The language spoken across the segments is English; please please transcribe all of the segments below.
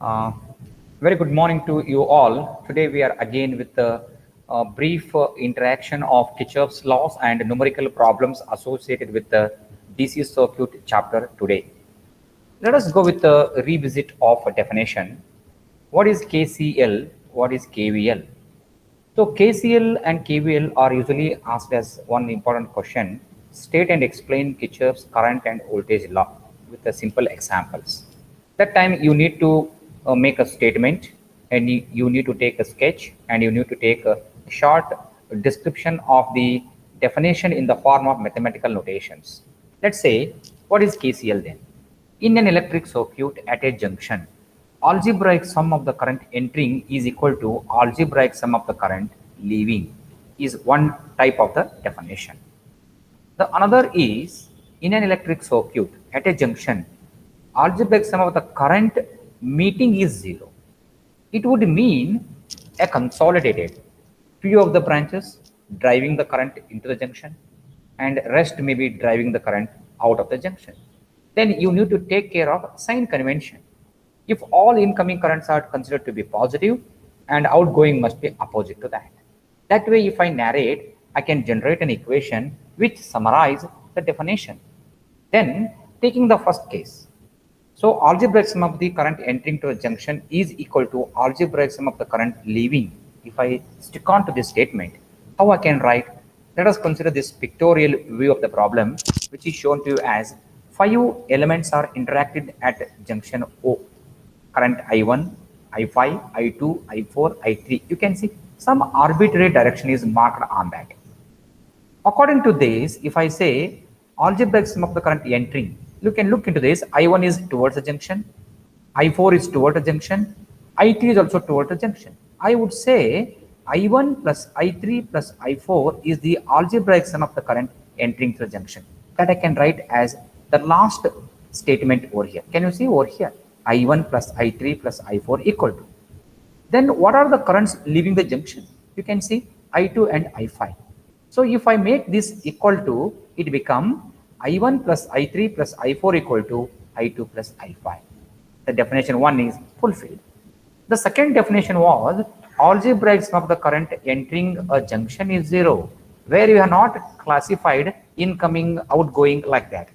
Uh, Very good morning to you all. Today we are again with a brief interaction of Kirchhoff's laws and numerical problems associated with the DC circuit chapter today. Let us go with a revisit of a definition. What is KCL? What is KVL? So KCL and KVL are usually asked as one important question. State and explain Kirchhoff's current and voltage law with the simple examples. That time you need to make a statement, and you need to take a sketch, and you need to take a short description of the definition in the form of mathematical notations. Let's say, what is KCL then? In an electric circuit at a junction, algebraic sum of the current entering is equal to algebraic sum of the current leaving is one type of the definition. The another is, in an electric circuit at a junction, algebraic sum of the current meeting is zero. It would mean a consolidated few of the branches driving the current into the junction, and rest may be driving the current out of the junction. Then you need to take care of sign convention. If all incoming currents are considered to be positive, and outgoing must be opposite to that. That way, if I narrate, I can generate an equation which summarize the definition. Then, taking the first case. So, algebraic sum of the current entering to a junction is equal to algebraic sum of the current leaving. If I stick on to this statement, how I can write? Let us consider this pictorial view of the problem, which is shown to you as 5 elements are interacted at junction O. Current I1, I5, I2, I4, I3. You can see some arbitrary direction is marked on that. According to this, if I say algebraic sum of the current entering, you can look into this. I1 is towards the junction, I4 is towards the junction, I3 is also towards the junction. I would say I1 plus I3 plus I4 is the algebraic sum of the current entering to the junction. That I can write as the last statement over here. Can you see over here? I1 plus I3 plus I4 equal to. Then what are the currents leaving the junction? You can see I2 and I5. So if I make this equal to, it become I1 plus I3 plus I4 equal to I2 plus I5. The definition 1 is fulfilled. The second definition was algebraic sum of the current entering a junction is 0, where you have not classified incoming, outgoing like that.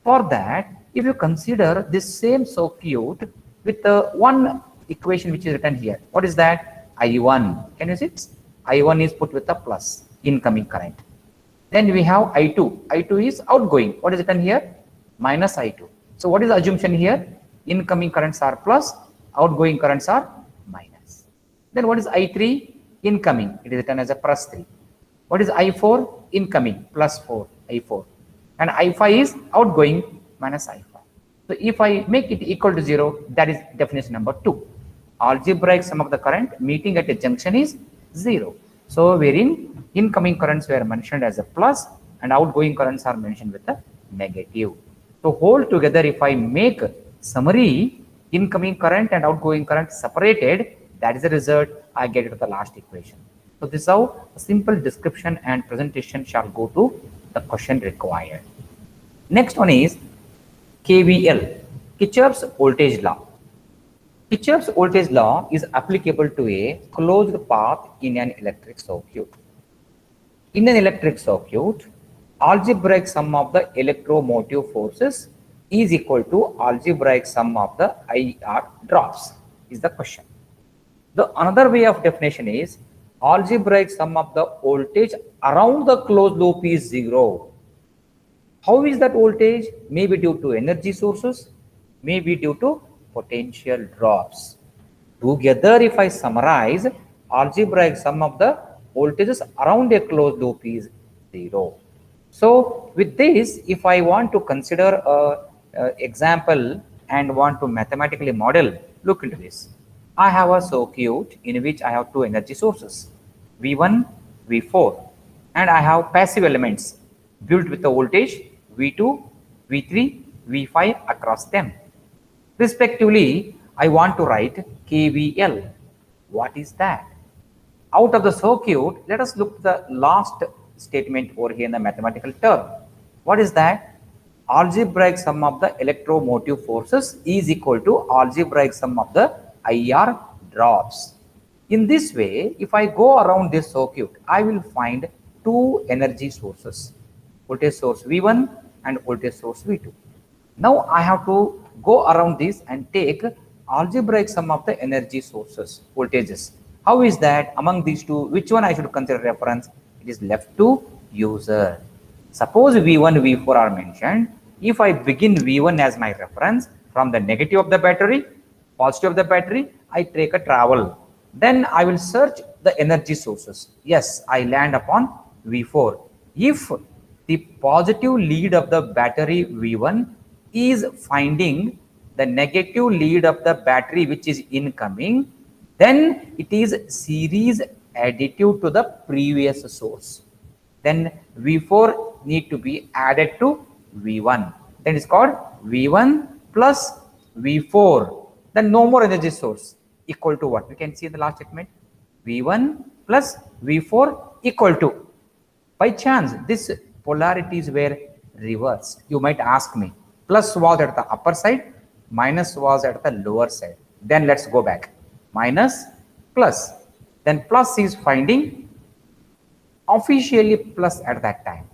For that, if you consider this same circuit with the one equation which is written here, what is that? I1. Can you see it? I1 is put with a plus, incoming current. Then we have I2. I2 is outgoing. What is written here? Minus I2. So what is the assumption here? Incoming currents are plus, outgoing currents are minus. Then what is I3? Incoming. It is written as a plus 3. What is I4? Incoming, plus 4, I4. And I5 is outgoing, minus I5. So if I make it equal to 0, that is definition number 2. Algebraic sum of the current meeting at a junction is 0. So wherein incoming currents were mentioned as a plus and outgoing currents are mentioned with a negative. So whole together, if I make summary, incoming current and outgoing current separated, that is the result. I get it to the last equation. So this is how a simple description and presentation shall go to the question required. Next one is KVL, Kirchhoff's voltage law. Kirchhoff's voltage law is applicable to a closed path in an electric circuit. In an electric circuit, algebraic sum of the electromotive forces is equal to algebraic sum of the IR drops is the question. The another way of definition is algebraic sum of the voltage around the closed loop is 0. How is that voltage? Maybe due to energy sources, maybe due to potential drops. Together, if I summarize, algebraic sum of the voltages around a closed loop is 0. So with this, if I want to consider a example and want to mathematically model, look into this. I have a circuit in which I have two energy sources, V1, V4, and I have passive elements built with the voltage V2, V3, V5 across them. Respectively, I want to write KVL. What is that? Out of the circuit, let us look at the last statement over here in the mathematical term. What is that? Algebraic sum of the electromotive forces is equal to algebraic sum of the IR drops. In this way, if I go around this circuit, I will find two energy sources, voltage source V1 and voltage source V2. Now I have to go around this and take algebraic sum of the energy sources, voltages. How is that? Among these two, which one I should consider reference? It is left to user. Suppose V1, V4 are mentioned. If I begin V1 as my reference from the negative of the battery, positive of the battery, I take a travel. Then I will search the energy sources. Yes, I land upon V4. If the positive lead of the battery V1 is finding the negative lead of the battery which is incoming, then it is series additive to the previous source. Then V4 need to be added to V1. Then it's called V1 plus V4. Then no more energy source equal to what? We can see in the last statement. V1 plus V4 equal to. By chance, these polarities were reversed. You might ask me, plus was at the upper side, minus was at the lower side. Then let's go back. Minus, plus. Then plus is finding officially plus at that time.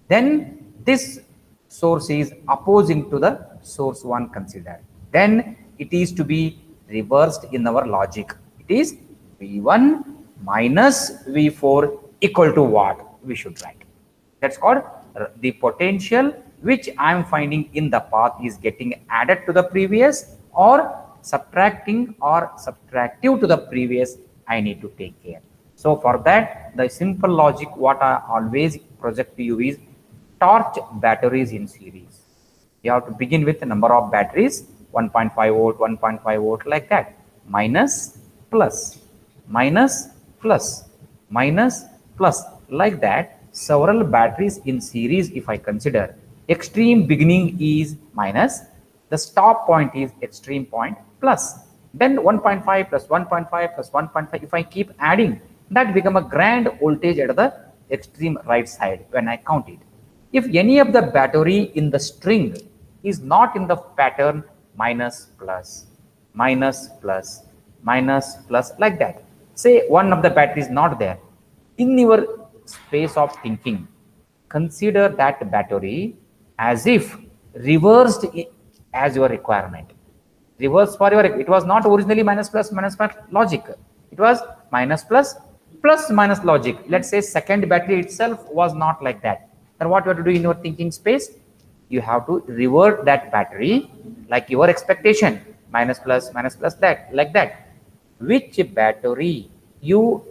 Then this source is opposing to the source 1 considered. Then it is to be reversed in our logic. It is V1 minus V4 equal to what? We should write. That's called the potential which I am finding in the path is getting added to the previous or subtracting or subtractive to the previous. I need to take care. So for that, the simple logic what I always project to you is torch batteries in series. You have to begin with the number of batteries, 1.5 volt, 1.5 volt, like that. Minus, plus, minus, plus, minus, plus, like that. Several batteries in series, if I consider, extreme beginning is minus, the stop point is extreme point plus, then 1.5 plus 1.5 plus 1.5. If I keep adding, that become a grand voltage at the extreme right side when I count it. If any of the battery in the string is not in the pattern minus plus, minus plus, minus plus, like that. Say one of the battery is not there. In your space of thinking, consider that battery as if reversed as your requirement. Reverse for your, it was not originally minus plus logic. It was minus plus minus logic. Let's say second battery itself was not like that. Then what you have to do in your thinking space? You have to revert that battery like your expectation, minus plus that, like that. Which battery you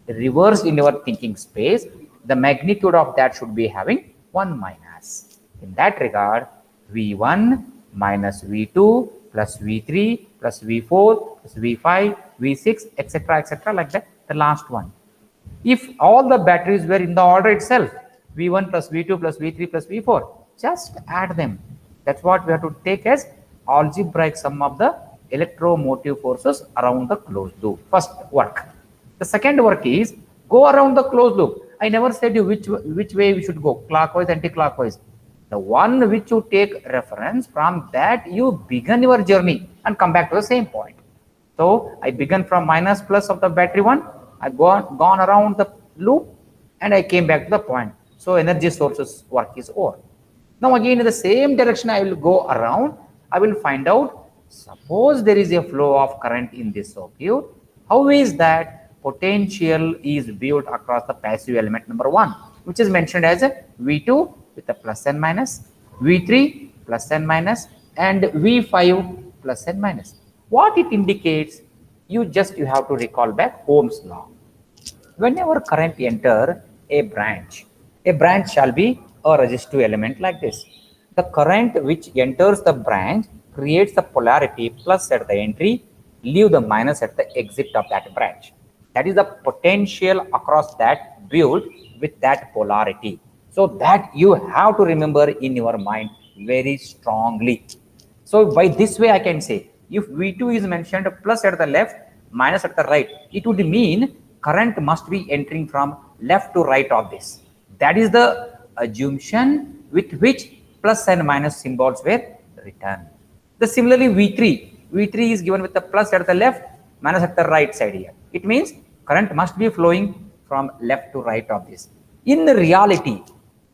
reverse in your thinking space, the magnitude of that should be having 1 minus. In that regard, V1 minus V2 plus V3 plus V4 plus V5, V6, etc., like that, the last one. If all the batteries were in the order itself, V1 plus V2 plus V3 plus V4, just add them. That's what we have to take as algebraic sum of the electromotive forces around the closed loop. First work. The second work is go around the closed loop. I never said you which way we should go, clockwise, anti-clockwise. The one which you take reference, from that you begin your journey and come back to the same point. So I began from minus plus of the battery 1, I've gone around the loop and I came back to the point. So energy sources work is over. Now again in the same direction I will go around. I will find out, suppose there is a flow of current in this circuit. How is that? Potential is viewed across the passive element number 1, which is mentioned as a V2 with a plus and minus, V3 plus and minus, and V5 plus and minus. What it indicates, you have to recall back Ohm's law. Whenever current enter a branch shall be a resistive element like this. The current which enters the branch creates the polarity plus at the entry, leave the minus at the exit of that branch. That is the potential across that viewed with that polarity. So that you have to remember in your mind very strongly. So by this way I can say, if V2 is mentioned plus at the left, minus at the right, it would mean current must be entering from left to right of this. That is the assumption with which plus and minus symbols were written. Similarly V3, V3 is given with the plus at the left, minus at the right side here. It means current must be flowing from left to right of this. In reality,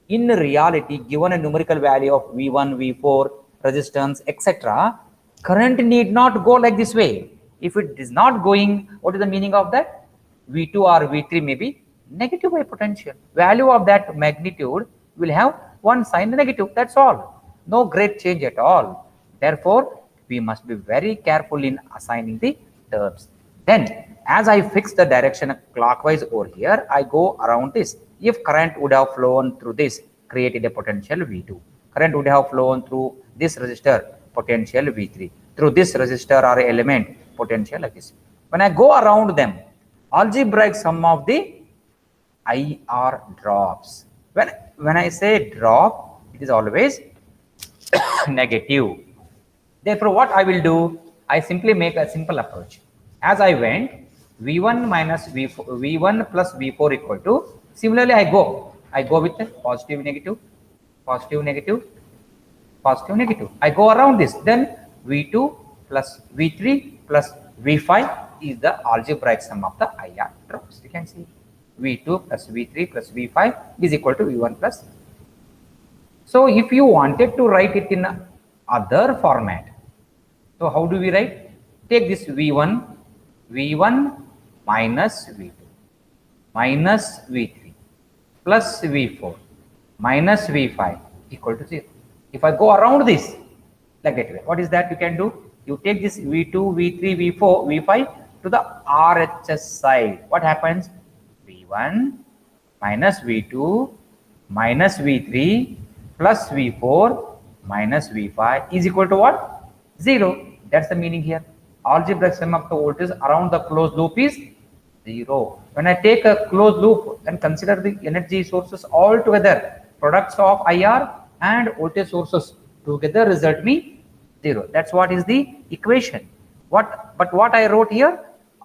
given a numerical value of V1, V4, resistance, etc., current need not go like this way. If it is not going, what is the meaning of that? V2 or V3 may be negative by potential. Value of that magnitude will have one sign negative. That's all. No great change at all. Therefore, we must be very careful in assigning the terms. Then, as I fix the direction clockwise over here, I go around this. If current would have flown through this, created a potential V2. Current would have flown through this resistor, potential V3. Through this resistor or element, potential like this. When I go around them, algebraic sum of the IR drops. When I say drop, it is always negative. Therefore, what I will do, I simply make a simple approach. As I went, V1 minus V4, V1 plus V4 equal to, similarly I go with the positive, negative, positive, negative, positive, negative. I go around this. Then V2 plus V3 plus V5 is the algebraic sum of the IR drops. You can see V2 plus V3 plus V5 is equal to V1 plus. So if you wanted to write it in other format, so how do we write? Take this V1 minus V2 minus V3 plus V4 minus V5 equal to 0. If I go around this like that, what is that you can do? You take this V2, V3, V4, V5 to the RHS side. What happens? V1 minus V2 minus V3 plus V4 minus V5 is equal to what? 0. That's the meaning here. Algebraic sum of the voltage around the closed loop is 0. When I take a closed loop and consider the energy sources all together, products of IR and voltage sources together result me 0. That's what is the equation. But what I wrote here,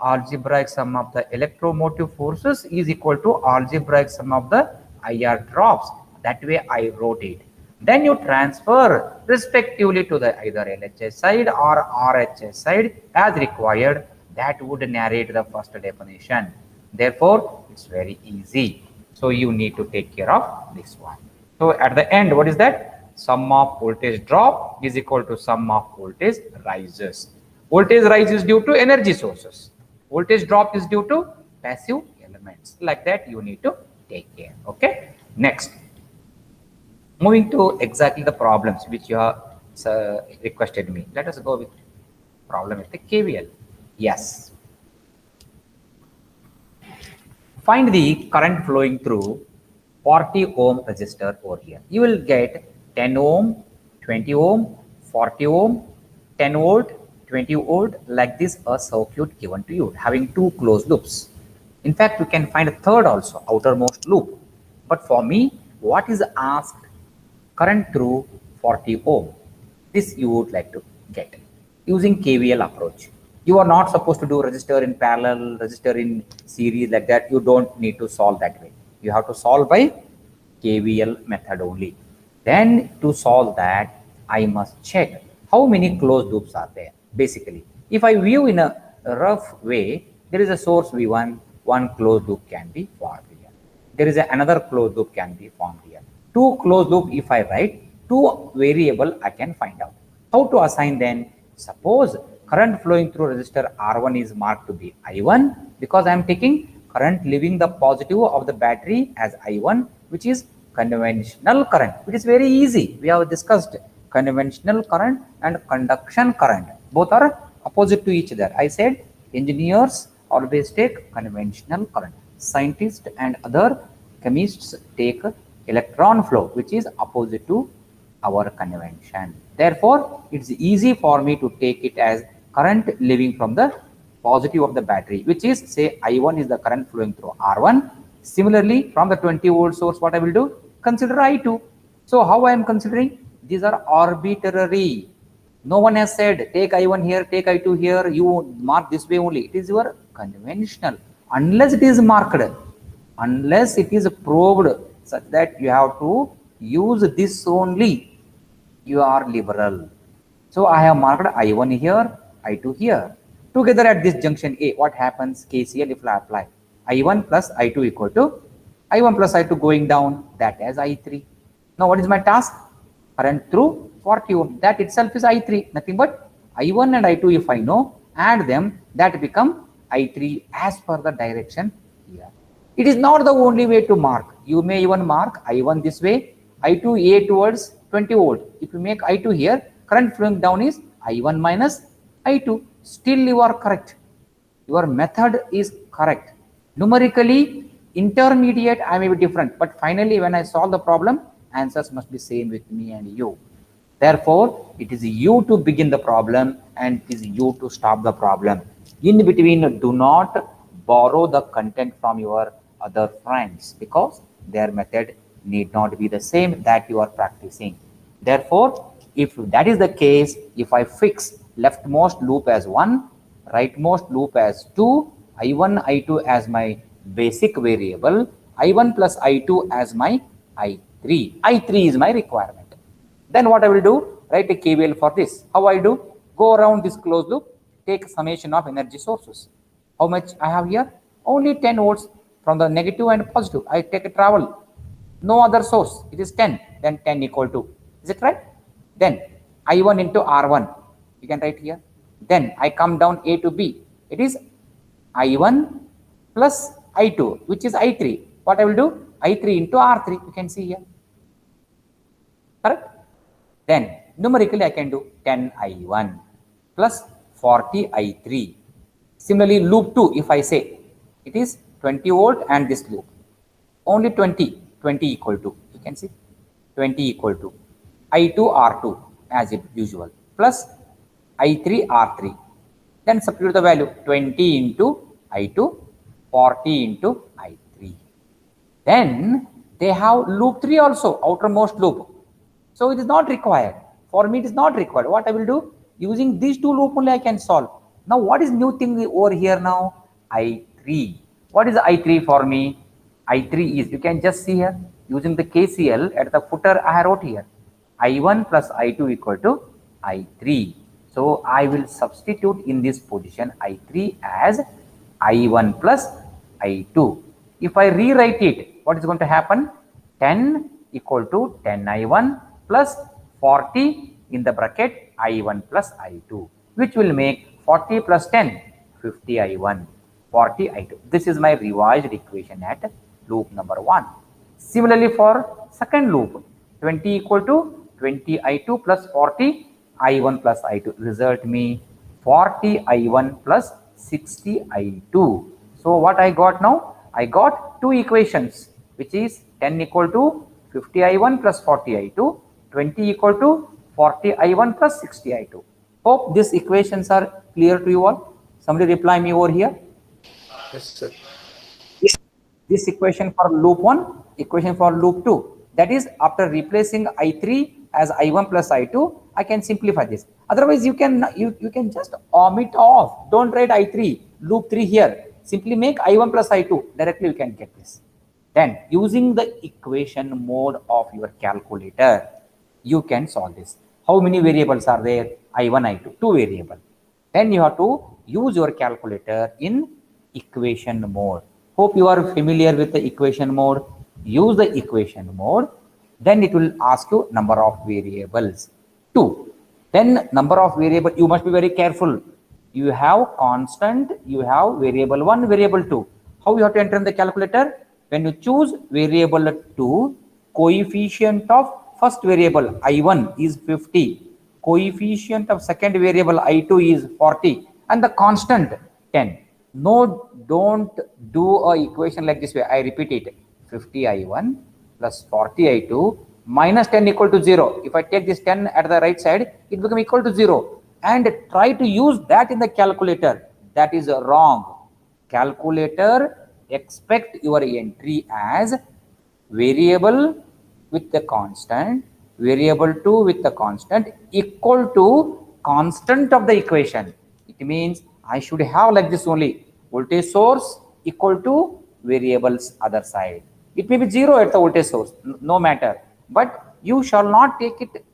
algebraic sum of the electromotive forces is equal to algebraic sum of the IR drops. That way I wrote it. Then you transfer respectively to the either LHS side or RHS side as required. That would narrate the first definition. Therefore, it's very easy. So you need to take care of this one. So at the end, what is that? Sum of voltage drop is equal to sum of voltage rises. Voltage rise is due to energy sources. Voltage drop is due to passive elements. Like that, you need to take care. Okay. Next. Moving to exactly the problems which you have requested me. Let us go with problem with the KVL. Yes. Find the current flowing through 40 ohm resistor over here. You will get 10 ohm, 20 ohm, 40 ohm, 10 volt, 20 volt, like this a circuit given to you having two closed loops. In fact, you can find a third also, outermost loop. But for me, what is asked? Current through 40 ohm. This you would like to get using KVL approach. You are not supposed to do resistor in parallel, resistor in series like that. You don't need to solve that way. You have to solve by KVL method only. Then to solve that, I must check how many closed loops are there. Basically, if I view in a rough way, there is a source V1, one closed loop can be formed here. There is another closed loop can be formed here. Two closed loop, if I write, two variable I can find out. How to assign then? Suppose current flowing through resistor R1 is marked to be I1 because I am taking current leaving the positive of the battery as I1, which is conventional current. It is very easy. We have discussed conventional current and conduction current. Both are opposite to each other. I said engineers always take conventional current. Scientists and other chemists take electron flow, which is opposite to our convention. Therefore, it's easy for me to take it as current leaving from the positive of the battery, which is say I1 is the current flowing through R1. Similarly, from the 20 volt source, what I will do? Consider I2. So how I am considering? These are arbitrary. No one has said take I1 here, take I2 here, you mark this way only. It is your conventional. Unless it is marked, unless it is proved such that you have to use this only, you are liberal. So I have marked I1 here, I2 here. Together at this junction A, what happens? KCL if I apply. I1 plus I2 equal to I1 plus I2 going down, that as I3. Now what is my task? Current through 40 ohm. That itself is I3. Nothing but I1 and I2 if I know, add them, that become I3 as per the direction here. It is not the only way to mark. You may even mark I1 this way, I2 A towards 20 volt. If you make I2 here, current flowing down is I1 minus I2. Still you are correct. Your method is correct. Numerically, intermediate I may be different, but finally when I solve the problem, answers must be same with me and you. Therefore, it is you to begin the problem and it is you to stop the problem. In between, do not borrow the content from your other friends because their method need not be the same that you are practicing. Therefore, if that is the case, if I fix leftmost loop as 1, rightmost loop as 2, I1, I2 as my basic variable, I1 plus I2 as my I3. I3 is my requirement. Then what I will do, write a KVL for this. How I do? Go around this closed loop, take summation of energy sources. How much I have here? Only 10 volts from the negative and positive. I take a travel. No other source. It is 10. Then 10 equal to. Is it right? Then I1 into R1. You can write here. Then I come down A to B. It is I1 plus I2, which is I3. What I will do? I3 into R3. You can see here. Correct? Then numerically I can do 10 I1 plus 40 I3. Similarly, loop 2, if I say it is 20 volt and this loop, only 20 equal to, you can see 20 equal to I2 R2 as usual plus I3 R3. Then substitute the value 20 into I2, 40 into I3. Then they have loop 3 also, outermost loop. So it is not required. For me, it is not required. What I will do? Using these two loop only I can solve. Now, what is new thing over here now? I3. What is I3 for me? I3 is, you can just see here, using the KCL at the footer I wrote here. I1 plus I2 equal to I3. So I will substitute in this position I3 as I1 plus I2. If I rewrite it, what is going to happen? 10 equal to 10 I1 plus 40 in the bracket I1 plus I2, which will make 40 plus 10, 50 I1, 40 I2. This is my revised equation at loop number 1. Similarly for second loop, 20 equal to 20 I2 plus 40 I1 plus I2. Result me 40 I1 plus 60 I2. So what I got now? I got two equations, which is 10 equal to 50 I1 plus 40 I2, 20 equal to 40 I1 plus 60 I2. Hope these equations are clear to you all. Somebody reply me over here. Yes, sir. This equation for loop 1, equation for loop 2. That is, after replacing I3 as I1 plus I2, I can simplify this. Otherwise, you can just omit off. Don't write I3, loop 3 here. Simply make I1 plus I2. Directly you can get this. Then, using the equation mode of your calculator, you can solve this. How many variables are there? I1, I2, two variables. Then you have to use your calculator in equation mode. Hope you are familiar with the equation mode. Use the equation mode. Then it will ask you number of variables. 2. Then number of variable, you must be very careful. You have constant, you have variable 1, variable 2. How you have to enter in the calculator? When you choose variable 2, coefficient of first variable I1 is 50. Coefficient of second variable I2 is 40 and the constant 10. No, don't do a equation like this way. I repeat it. 50 I1 plus 40 I2 minus 10 equal to 0. If I take this 10 at the right side, it becomes equal to 0. And try to use that in the calculator. That is wrong. Calculator, expect your entry as variable with the constant, variable 2 with the constant equal to constant of the equation. It means I should have like this only, voltage source equal to variables other side. It may be 0 at the voltage source, no matter, but you shall not take it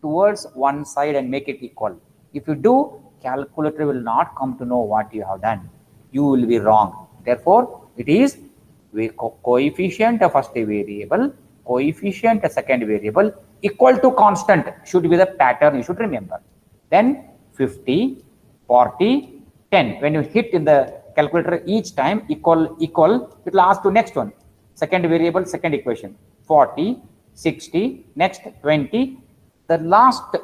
towards one side and make it equal. If you do, calculator will not come to know what you have done. You will be wrong. Therefore, it is coefficient of first variable, coefficient of second variable equal to constant should be the pattern you should remember. Then 50, 40, 10. When you hit in the calculator each time equal, it will ask to next one. Second variable, second equation. 40, 60, next 20. The last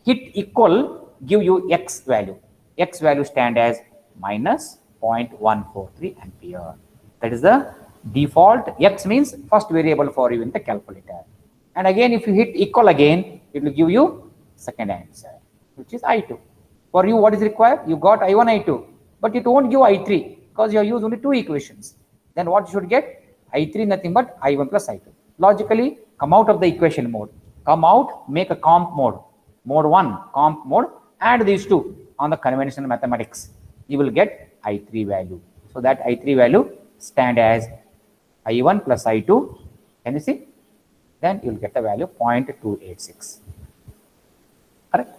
hit equal give you x value. X value stand as minus 0.143 ampere. That is the default. X means first variable for you in the calculator. And again, if you hit equal again, it will give you second answer, which is I2. For you, what is required? You got I1, I2, but it won't give I3 because you have used only two equations. Then what you should get? I3 nothing but I1 plus I2. Logically, come out of the equation mode. Come out, make a comp mode. Mode 1, comp mode, add these two on the conventional mathematics. You will get I3 value. So that I3 value stand as I1 plus I2. Can you see? Then you will get the value 0.286. Correct?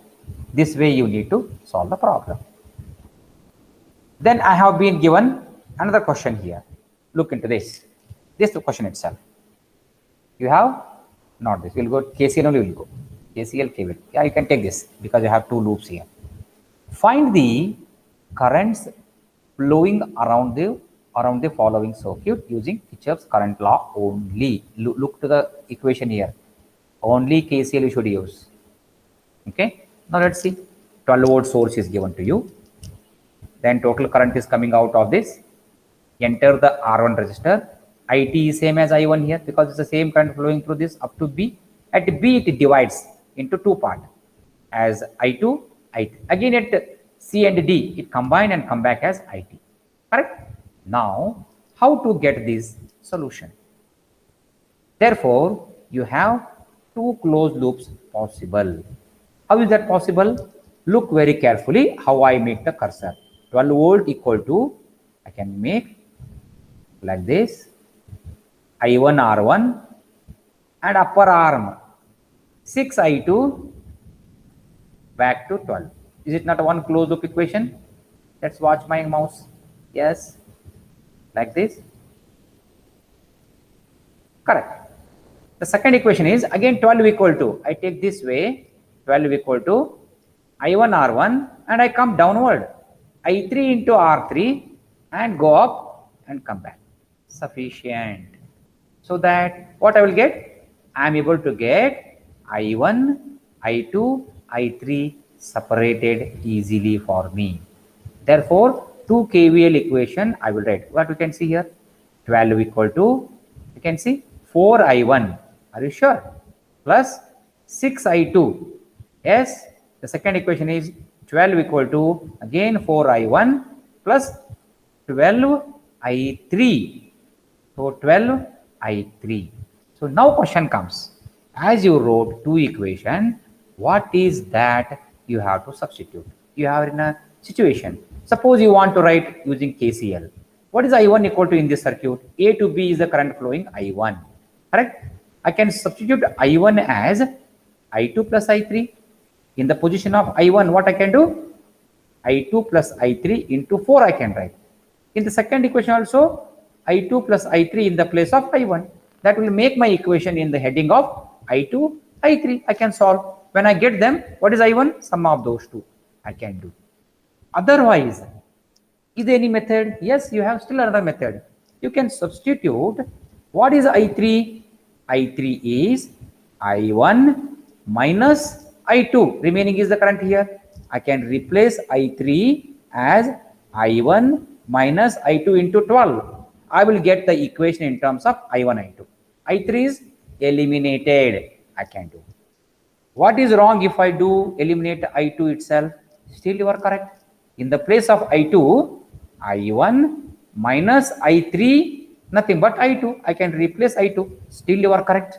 This way you need to solve the problem. Then I have been given another question here. Look into this. This is the question itself. You have not this. We'll go KCL only. Will go KCL, KVL. Yeah, you can take this because you have two loops here. Find the currents flowing around the following circuit using Kirchhoff's current law only. Look to the equation here. Only KCL you should use. Okay. Now let's see. 12-volt source is given to you. Then total current is coming out of this. Enter the R1 resistor. IT is same as I1 here because it's the same current flowing through this up to B. At B it divides into two parts as I2, I3. Again at C and D it combine and come back as IT. Correct? Now how to get this solution? Therefore, you have two closed loops possible. How is that possible? Look very carefully how I make the cursor. 12 volt equal to, I can make like this, I1 R1 and upper arm 6 I2 back to 12. Is it not a one closed loop equation? Let's watch my mouse. Yes, like this. Correct. The second equation is again 12 equal to, I take this way, 12 equal to I1 R1 and I come downward, I3 into R3 and go up and come back. Sufficient. So that what I will get? I am able to get I1, I2, I3 separated easily for me. Therefore, 2 KVL equation I will write. What we can see here? 12 equal to, you can see 4 I1. Are you sure? Plus 6 I2. Yes, the second equation is 12 equal to again 4 I1 plus 12 I3. So 12 I3. So now question comes. As you wrote two equation, what is that you have to substitute? You are in a situation. Suppose you want to write using KCL. What is I1 equal to in this circuit? A to B is the current flowing I1. Correct? I can substitute I1 as I2 plus I3. In the position of I1, what I can do? I2 plus I3 into 4 I can write. In the second equation also, I2 plus I3 in the place of I1. That will make my equation in the heading of I2, I3. I can solve. When I get them, what is I1? Sum of those two I can do. Otherwise, is there any method? Yes, you have still another method. You can substitute. What is I3? I3 is I1 minus I2. Remaining is the current here. I can replace I3 as I1 minus I2 into 12. I will get the equation in terms of I1, I2. I3 is eliminated. I can do. What is wrong if I do eliminate I2 itself? Still you are correct. In the place of I2, I1 minus I3, nothing but I2. I can replace I2. Still you are correct.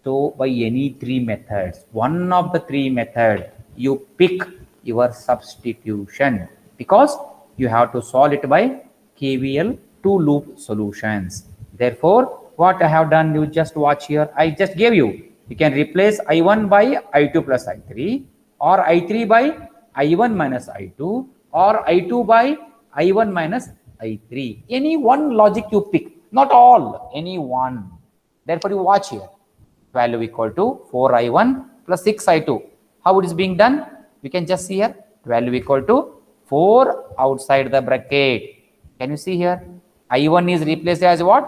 So by any three methods, one of the three methods, you pick your substitution because you have to solve it by KVL two loop solutions. Therefore, what I have done, you just watch here. I just gave you. You can replace I1 by I2 plus I3 or I3 by I1 minus I2 or I2 by I1 minus I3. Any one logic you pick, not all, any one. Therefore, you watch here. Value equal to 4I1 plus 6I2. How it is being done? We can just see here. Value equal to 4 outside the bracket. Can you see here? I1 is replaced as what?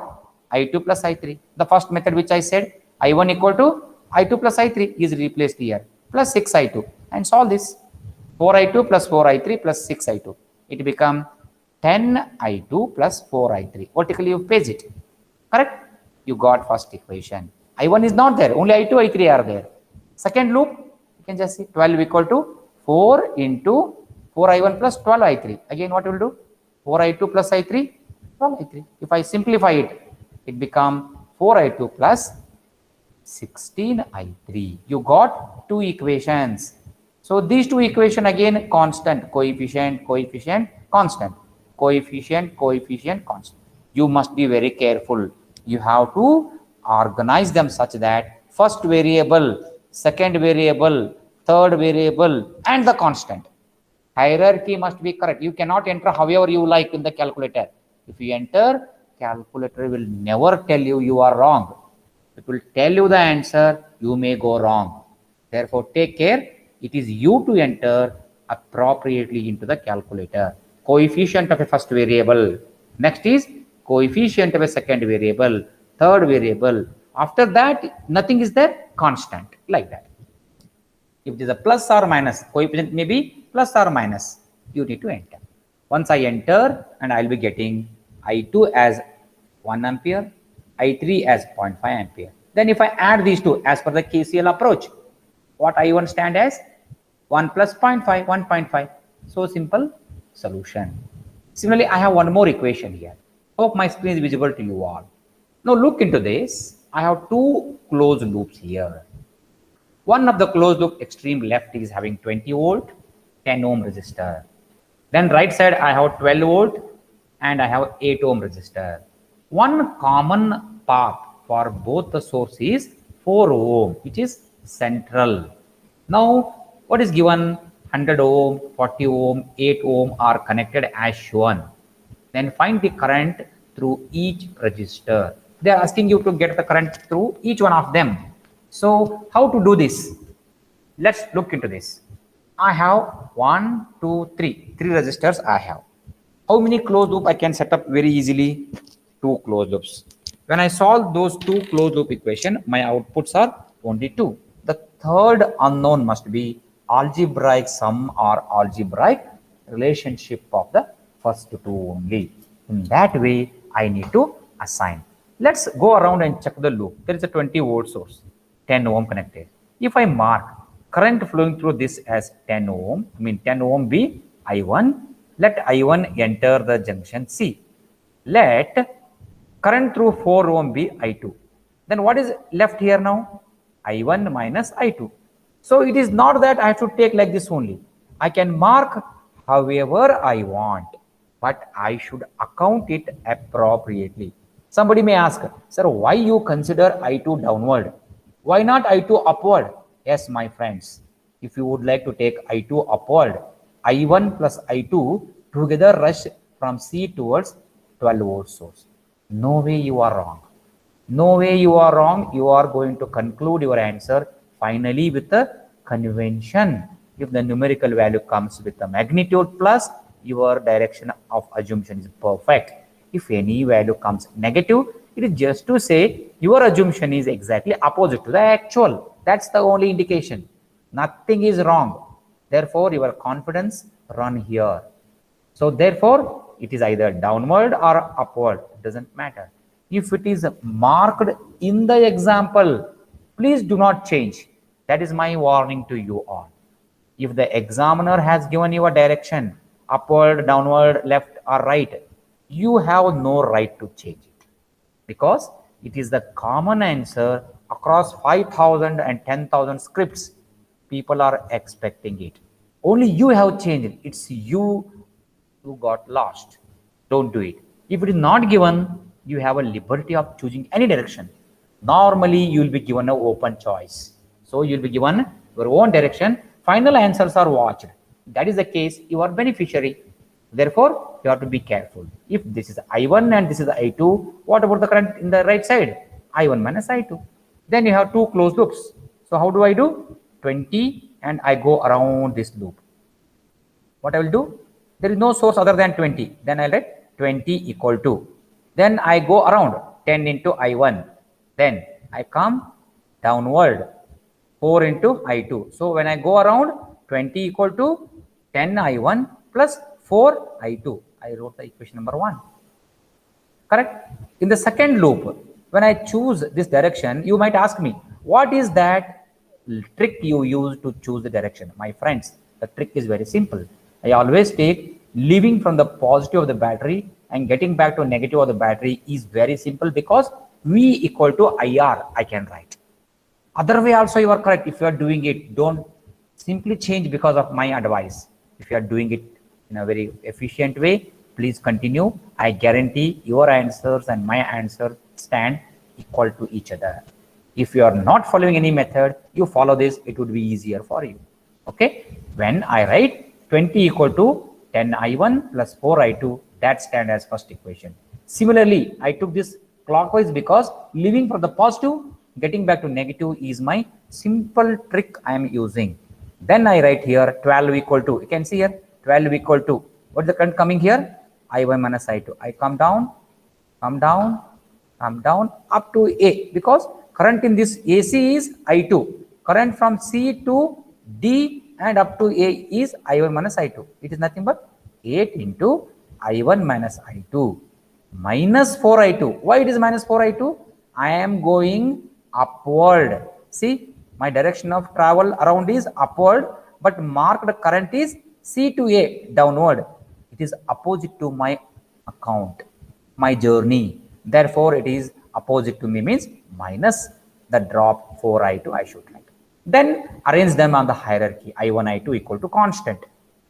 I2 plus I3. The first method which I said, I1 equal to I2 plus I3 is replaced here. Plus 6I2. And solve this. 4I2 plus 4I3 plus 6I2. It become 10I2 plus 4I3. Vertically you page it. Correct? You got first equation. I1 is not there. Only I2, I3 are there. Second loop, you can just see 12 equal to 4 into 4I1 plus 12I3. Again, what you will do? 4I2 plus I3, 12I3. If I simplify it, it become 4I2 plus 16I3. You got two equations. So these two equations again constant, coefficient, coefficient, constant, coefficient, coefficient, constant. You must be very careful. You have to organize them such that first variable, second variable, third variable, and the constant. Hierarchy must be correct. You cannot enter however you like in the calculator. If you enter, calculator will never tell you you are wrong. It will tell you the answer, you may go wrong. Therefore, take care. It is you to enter appropriately into the calculator. Coefficient of a first variable. Next is coefficient of a second variable, third variable. After that, nothing is there, constant, like that. If it is a plus or minus, coefficient may be plus or minus, you need to enter. Once I enter, and I will be getting I2 as 1 ampere, I3 as 0.5 ampere. Then if I add these two as per the KCL approach, what I1 stand as? 1 plus 0.5, 1.5. So simple solution. Similarly, I have one more equation here. Hope my screen is visible to you all. Now look into this. I have two closed loops here. One of the closed loop extreme left is having 20 volt, 10 ohm resistor. Then right side I have 12 volt and I have 8 ohm resistor. One common path for both the source is 4 ohm, which is central. Now what is given? 100 ohm, 40 ohm, 8 ohm are connected as shown. Then find the current through each resistor. They are asking you to get the current through each one of them. So how to do this? Let's look into this. I have 1, 2, 3 resistors I have. How many closed loop I can set up very easily? 2 closed loops. When I solve those 2 closed loop equation, my outputs are only 2. The third unknown must be algebraic sum or algebraic relationship of the first 2 only. In that way, I need to assign. Let's go around and check the loop. There is a 20 volt source, 10 ohm connected. If I mark current flowing through this as 10 ohm, 10 ohm be I1. Let I1 enter the junction C. Let current through 4 ohm be I2. Then what is left here now? I1 minus I2. So it is not that I have to take like this only. I can mark however I want, but I should account it appropriately. Somebody may ask, sir, why you consider I2 downward? Why not I2 upward? Yes, my friends, if you would like to take I2 upward, I1 plus I2 together rush from C towards 12 volt source. No way you are wrong. No way you are wrong. You are going to conclude your answer finally with the convention. If the numerical value comes with the magnitude plus, your direction of assumption is perfect. If any value comes negative, it is just to say your assumption is exactly opposite to the actual. That's the only indication. Nothing is wrong. Therefore, your confidence run here. So therefore, it is either downward or upward. It doesn't matter. If it is marked in the example, please do not change. That is my warning to you all. If the examiner has given you a direction, upward, downward, left or right, you have no right to change it, because it is the common answer across 5,000 and 10,000 scripts. People are expecting it. Only you have changed it. It's you who got lost. Don't do it. If it is not given, you have a liberty of choosing any direction. Normally, you will be given an open choice. So you will be given your own direction. Final answers are watched. that is the case, you are beneficiary. Therefore, you have to be careful. If this is I1 and this is I2, what about the current in the right side? I1 minus I2. Then you have two closed loops. So how do I do? 20 and I go around this loop. What I will do? There is no source other than 20. Then I'll write 20 equal to. Then I go around 10 into I1. Then I come downward 4 into I2. So when I go around 20 equal to 10 I1 plus 4 I2. I wrote the equation number 1. Correct? In the second loop, when I choose this direction, you might ask me, what is that trick you use to choose the direction? My friends, the trick is very simple. I always take leaving from the positive of the battery and getting back to negative of the battery is very simple, because V equal to IR I can write. Other way also you are correct. If you are doing it, don't simply change because of my advice. If you are doing it in a very efficient way, please continue. I guarantee your answers and my answer stand equal to each other. If you are not following any method, you follow this, it would be easier for you. Okay, when I write 20 equal to 10 I1 plus 4 I2, that stand as first equation. Similarly, I took this clockwise because leaving from the positive, getting back to negative is my simple trick I am using. Then I write here 12 equal to, you can see here 12 equal to, what is the current coming here? I1 minus I2. I come down up to A, because current in this AC is I2. Current from C to D and up to A is I1 minus I2. It is nothing but 8 into I1 minus I2 minus 4 I2. Why it is minus 4 I2? I am going upward. See, my direction of travel around is upward, but marked current is C to A, downward. It is opposite to my account, my journey. Therefore, it is opposite to me, means minus the drop 4 I2 I should write. Then arrange them on the hierarchy. I1, I2 equal to constant.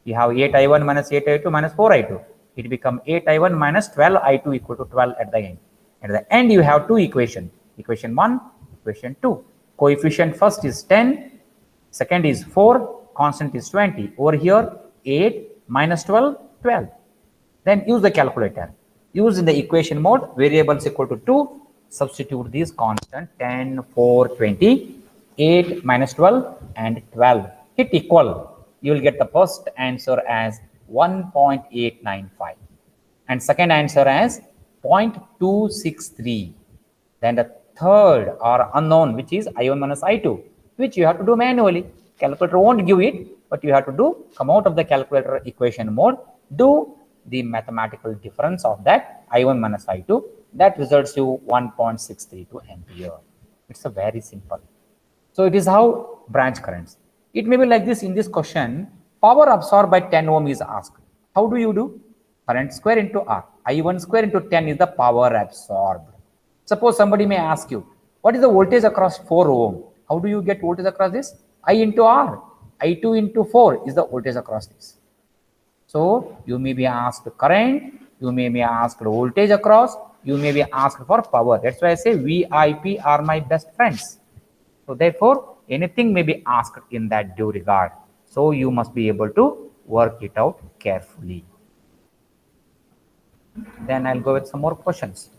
You have 8 I1 minus 8 I2 minus 4 I2. It become 8 I1 minus 12 I2 equal to 12 at the end. At the end, you have two equations. Equation 1, equation 2. Coefficient first is 10, second is 4, constant is 20. Over here, 8 minus 12, 12. Then use the calculator. Use in the equation mode, variables equal to 2. Substitute these constant 10, 4, 20, 8 minus 12 and 12. Hit equal. You will get the first answer as 1.895 and second answer as 0.263. Then the third or unknown, which is I1 minus I2, which you have to do manually. Calculator won't give it, but you have to do, come out of the calculator equation mode, do the mathematical difference of that I1 minus I2. That results you 1.632 ampere. It's a very simple. So it is how branch currents. It may be like this in this question. Power absorbed by 10 ohm is asked. How do you do? Current square into R. I1 square into 10 is the power absorbed. Suppose somebody may ask you, what is the voltage across 4 ohm? How do you get voltage across this? I into R. I2 into 4 is the voltage across this. So you may be asked current, you may be asked voltage across, you may be asked for power. That's why I say VIP are my best friends. So therefore, anything may be asked in that due regard. So you must be able to work it out carefully. Then I'll go with some more questions.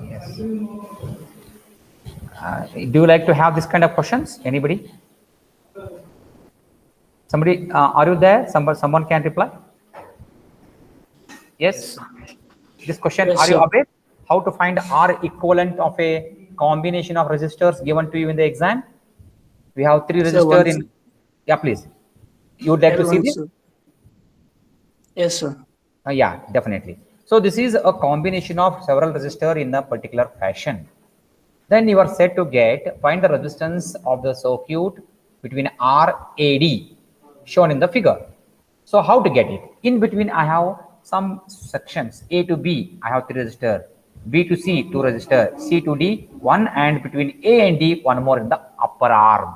Yes. Do you like to have this kind of questions? Anybody? Somebody, are you there? Someone can reply. Yes. This question, Yes, are you sir. aware how to find R equivalent of a combination of resistors given to you in the exam? We have 3 Sir, resistors once. in. Yeah, please. You would like to see Once, this? sir. Yes, sir. Yeah, definitely. So this is a combination of several resistors in a particular fashion. Then you are set to find the resistance of the circuit between RAD shown in the figure. So how to get it? In between I have some sections. A to B I have 3 resistors, B to C 2 resistors, C to D 1, and between A and D 1 more in the upper arm.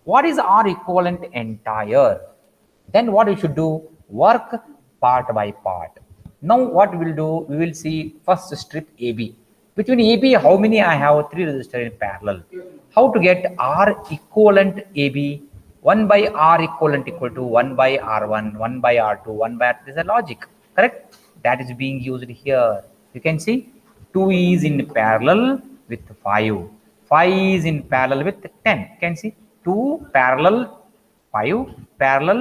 What is R equivalent entire? Then what we should do? Work part by part. Now what we will do? We will see first strip AB. Between AB, how many I have? 3 resistors in parallel. How to get R equivalent AB? 1 by R equivalent equal to 1 by R1, 1 by R2, 1 by R3. This is a logic, correct? That is being used here. You can see 2 is in parallel with 5. 5 is in parallel with 10. You can see 2 parallel 5 parallel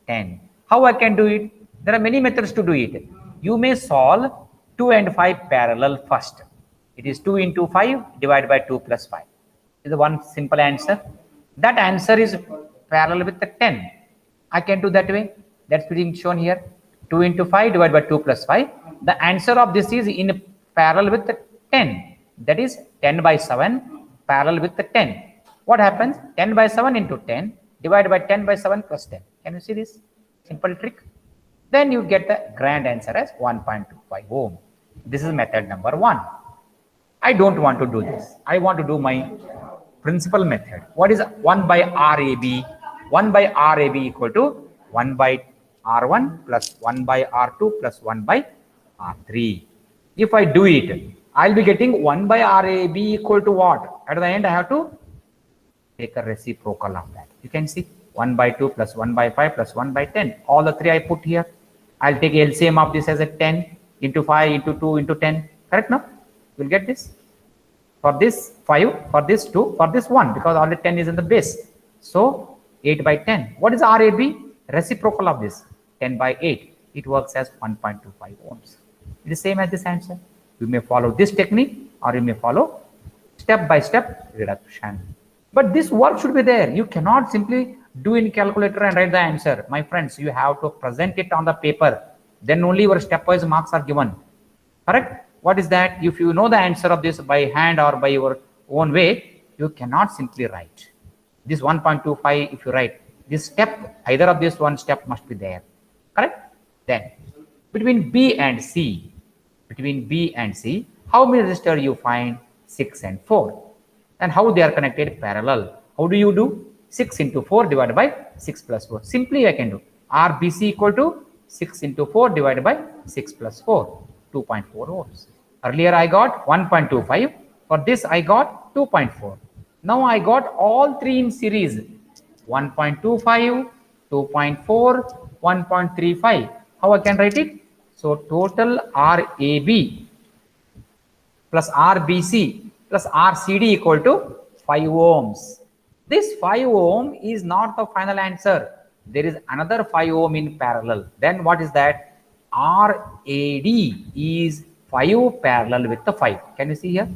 10. How I can do it? There are many methods to do it. You may solve 2 and 5 parallel first. It is 2 into 5 divided by 2 plus 5. This is one simple answer. That answer is parallel with the 10. I can do that way. That's being shown here. 2 into 5 divided by 2 plus 5. The answer of this is in parallel with the 10. That is 10 by 7 parallel with the 10. What happens? 10 by 7 into 10 divided by 10 by 7 plus 10. Can you see this simple trick? Then you get the grand answer as 1.25 ohm. This is method number 1. I don't want to do this. I want to do my principal method. What is 1 by RAB? 1 by RAB equal to 1 by R1 plus 1 by R2 plus 1 by R3. If I do it, I'll be getting 1 by RAB equal to what? At the end, I have to take a reciprocal of that. You can see 1 by 2 plus 1 by 5 plus 1 by 10. All the 3 I put here. I'll take LCM of this as a 10 into 5 into 2 into 10. Correct now? You'll get this. For this 5, for this 2, for this 1, because already 10 is in the base. So 8 by 10. What is RAB? Reciprocal of this. 10 by 8. It works as 1.25 ohms. It is same as this answer. You may follow this technique or you may follow step by step reduction. But this work should be there. You cannot simply do in calculator and write the answer. My friends, you have to present it on the paper. Then only your stepwise marks are given. Correct? What is that? If you know the answer of this by hand or by your own way, you cannot simply write. This 1.25, if you write, this step, either of this one step must be there. Correct? Then, between B and C, how many resistors you find? 6 and 4. And how they are connected parallel? How do you do? 6 into 4 divided by 6 plus 4. Simply I can do RBC equal to 6 into 4 divided by 6 plus 4, 2.4 ohms. Earlier I got 1.25. For this I got 2.4. Now I got all 3 in series. 1.25, 2.4, 1.35. How I can write it? So total RAB plus RBC plus RCD equal to 5 ohms. This 5 ohm is not the final answer. There is another 5 ohm in parallel. Then what is that? RAD is 5 parallel with the 5. Can you see here?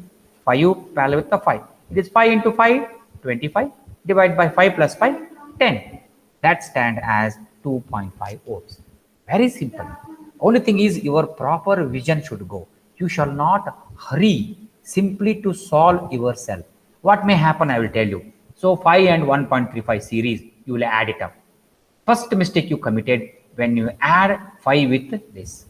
5 parallel with the 5. It is 5 into 5, 25. Divided by 5 plus 5, 10. That stands as 2.5 ohms. Very simple. Only thing is your proper vision should go. You shall not hurry simply to solve yourself. What may happen, I will tell you. So 5 and 1.35 series, you will add it up. First mistake you committed when you add 5 with this.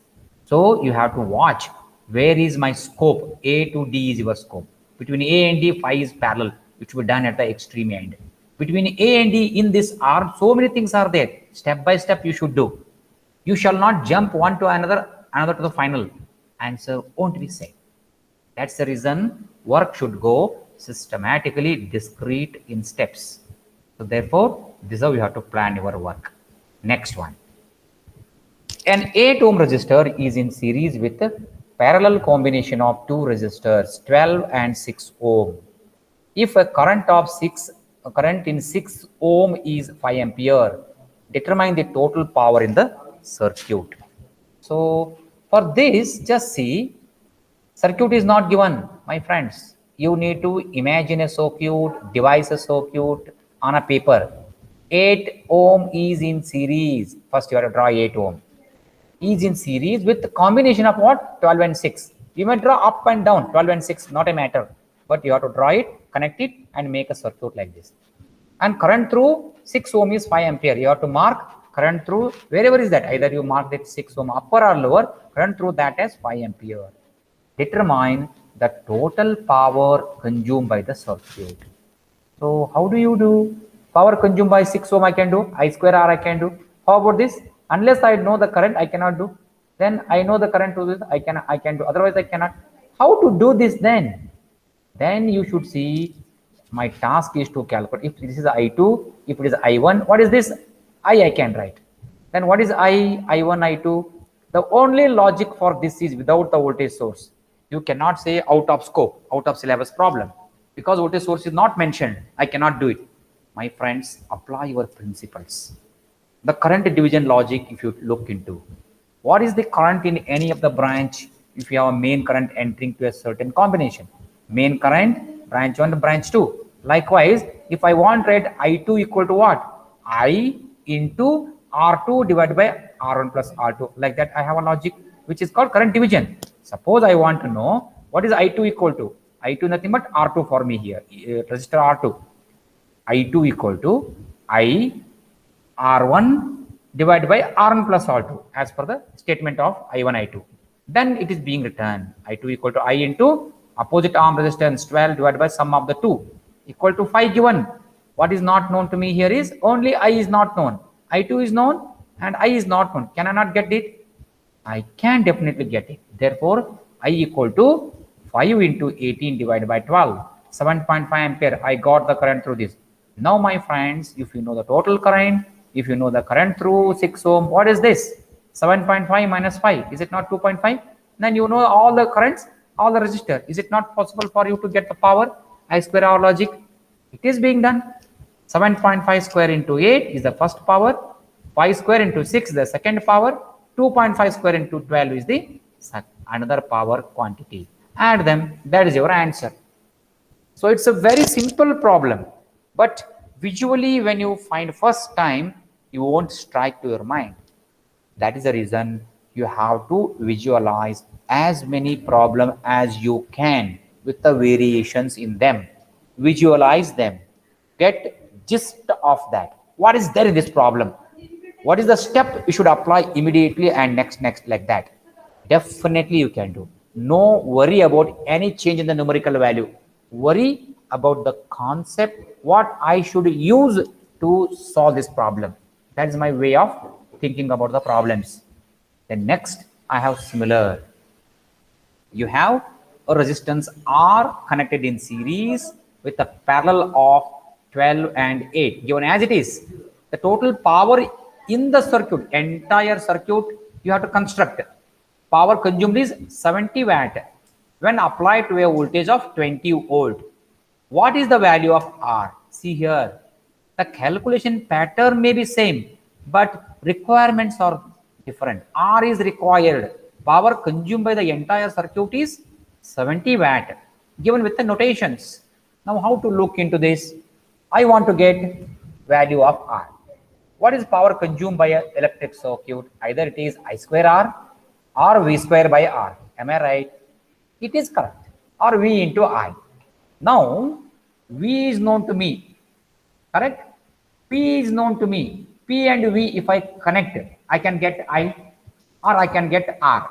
So you have to watch where is my scope. A to D is your scope. Between A and D, 5 is parallel, which will be done at the extreme end. Between A and D in this R, so many things are there. Step by step you should do. You shall not jump one to another to the final. Answer won't be same. That's the reason work should go systematically, discrete in steps. So therefore, this is how you have to plan your work. Next one. An 8 ohm resistor is in series with a parallel combination of 2 resistors, 12 and 6 ohm. If a current in 6 ohm is 5 ampere, determine the total power in the circuit. So for this, just see, circuit is not given, my friends. You need to imagine a circuit, devise a circuit on a paper. 8 ohm is in series. First you have to draw 8 ohm. Is in series with the combination of what? 12 and 6. You may draw up and down, 12 and 6, not a matter. But you have to draw it, connect it and make a circuit like this. And current through 6 ohm is 5 ampere. You have to mark current through, wherever is that, either you mark that 6 ohm upper or lower, current through that as 5 ampere. Determine the total power consumed by the circuit. So how do you do? Power consumed by 6 ohm I can do, I square R I can do. How about this? Unless I know the current, I cannot do. Then I know the current to this, I can do. Otherwise I cannot. How to do this then? Then you should see my task is to calculate if this is I2, if it is I1, what is this? I can write. Then what is I1, I2? The only logic for this is without the voltage source. You cannot say out of scope, out of syllabus problem. Because voltage source is not mentioned, I cannot do it. My friends, apply your principles. The current division logic, if you look into, what is the current in any of the branch if you have a main current entering to a certain combination? Main current, branch 1, branch 2. Likewise, if I want to write I2 equal to what? I into R2 divided by R1 plus R2. Like that, I have a logic which is called current division. Suppose I want to know what is I2 equal to. I2 nothing but R2 for me here, resistor R2. I2 equal to I R1 divided by R1 plus R2 as per the statement of I1, I2. Then it is being written I2 equal to I into opposite arm resistance 12 divided by sum of the two equal to 5 given. What is not known to me here is only I is not known. I2 is known and I is not known. Can I not get it? I can definitely get it. Therefore, I equal to 5 into 18 divided by 12. 7.5 ampere. I got the current through this. Now, my friends, if you know the total current, if you know the current through 6 ohm, what is this? 7.5 minus 5. Is it not 2.5? Then you know all the currents, all the resistor. Is it not possible for you to get the power? I square R logic. It is being done. 7.5 square into 8 is the first power. 5 square into 6 the second power. 2.5 square into 12 is the another power quantity. Add them. That is your answer. So it's a very simple problem. But visually, when you find first time, you won't strike to your mind. That is the reason you have to visualize as many problems as you can with the variations in them. Visualize them. Get gist of that. What is there in this problem? What is the step you should apply immediately and next like that? Definitely you can do. No worry about any change in the numerical value. Worry about the concept, what I should use to solve this problem. That is my way of thinking about the problems. Then next, I have similar. You have a resistance R connected in series with a parallel of 12 and 8 given as it is. The total power in the circuit, entire circuit, you have to construct. Power consumed is 70 watt when applied to a voltage of 20 volt. What is the value of R? See here, the calculation pattern may be same, but requirements are different. R is required. Power consumed by the entire circuit is 70 watt given with the notations. Now how to look into this? I want to get value of R. What is power consumed by an electric circuit? Either it is I square R or V square by R. Am I right? It is correct. Or V into I. Now, V is known to me. Correct? P is known to me. P and V, if I connect, I can get I or I can get R.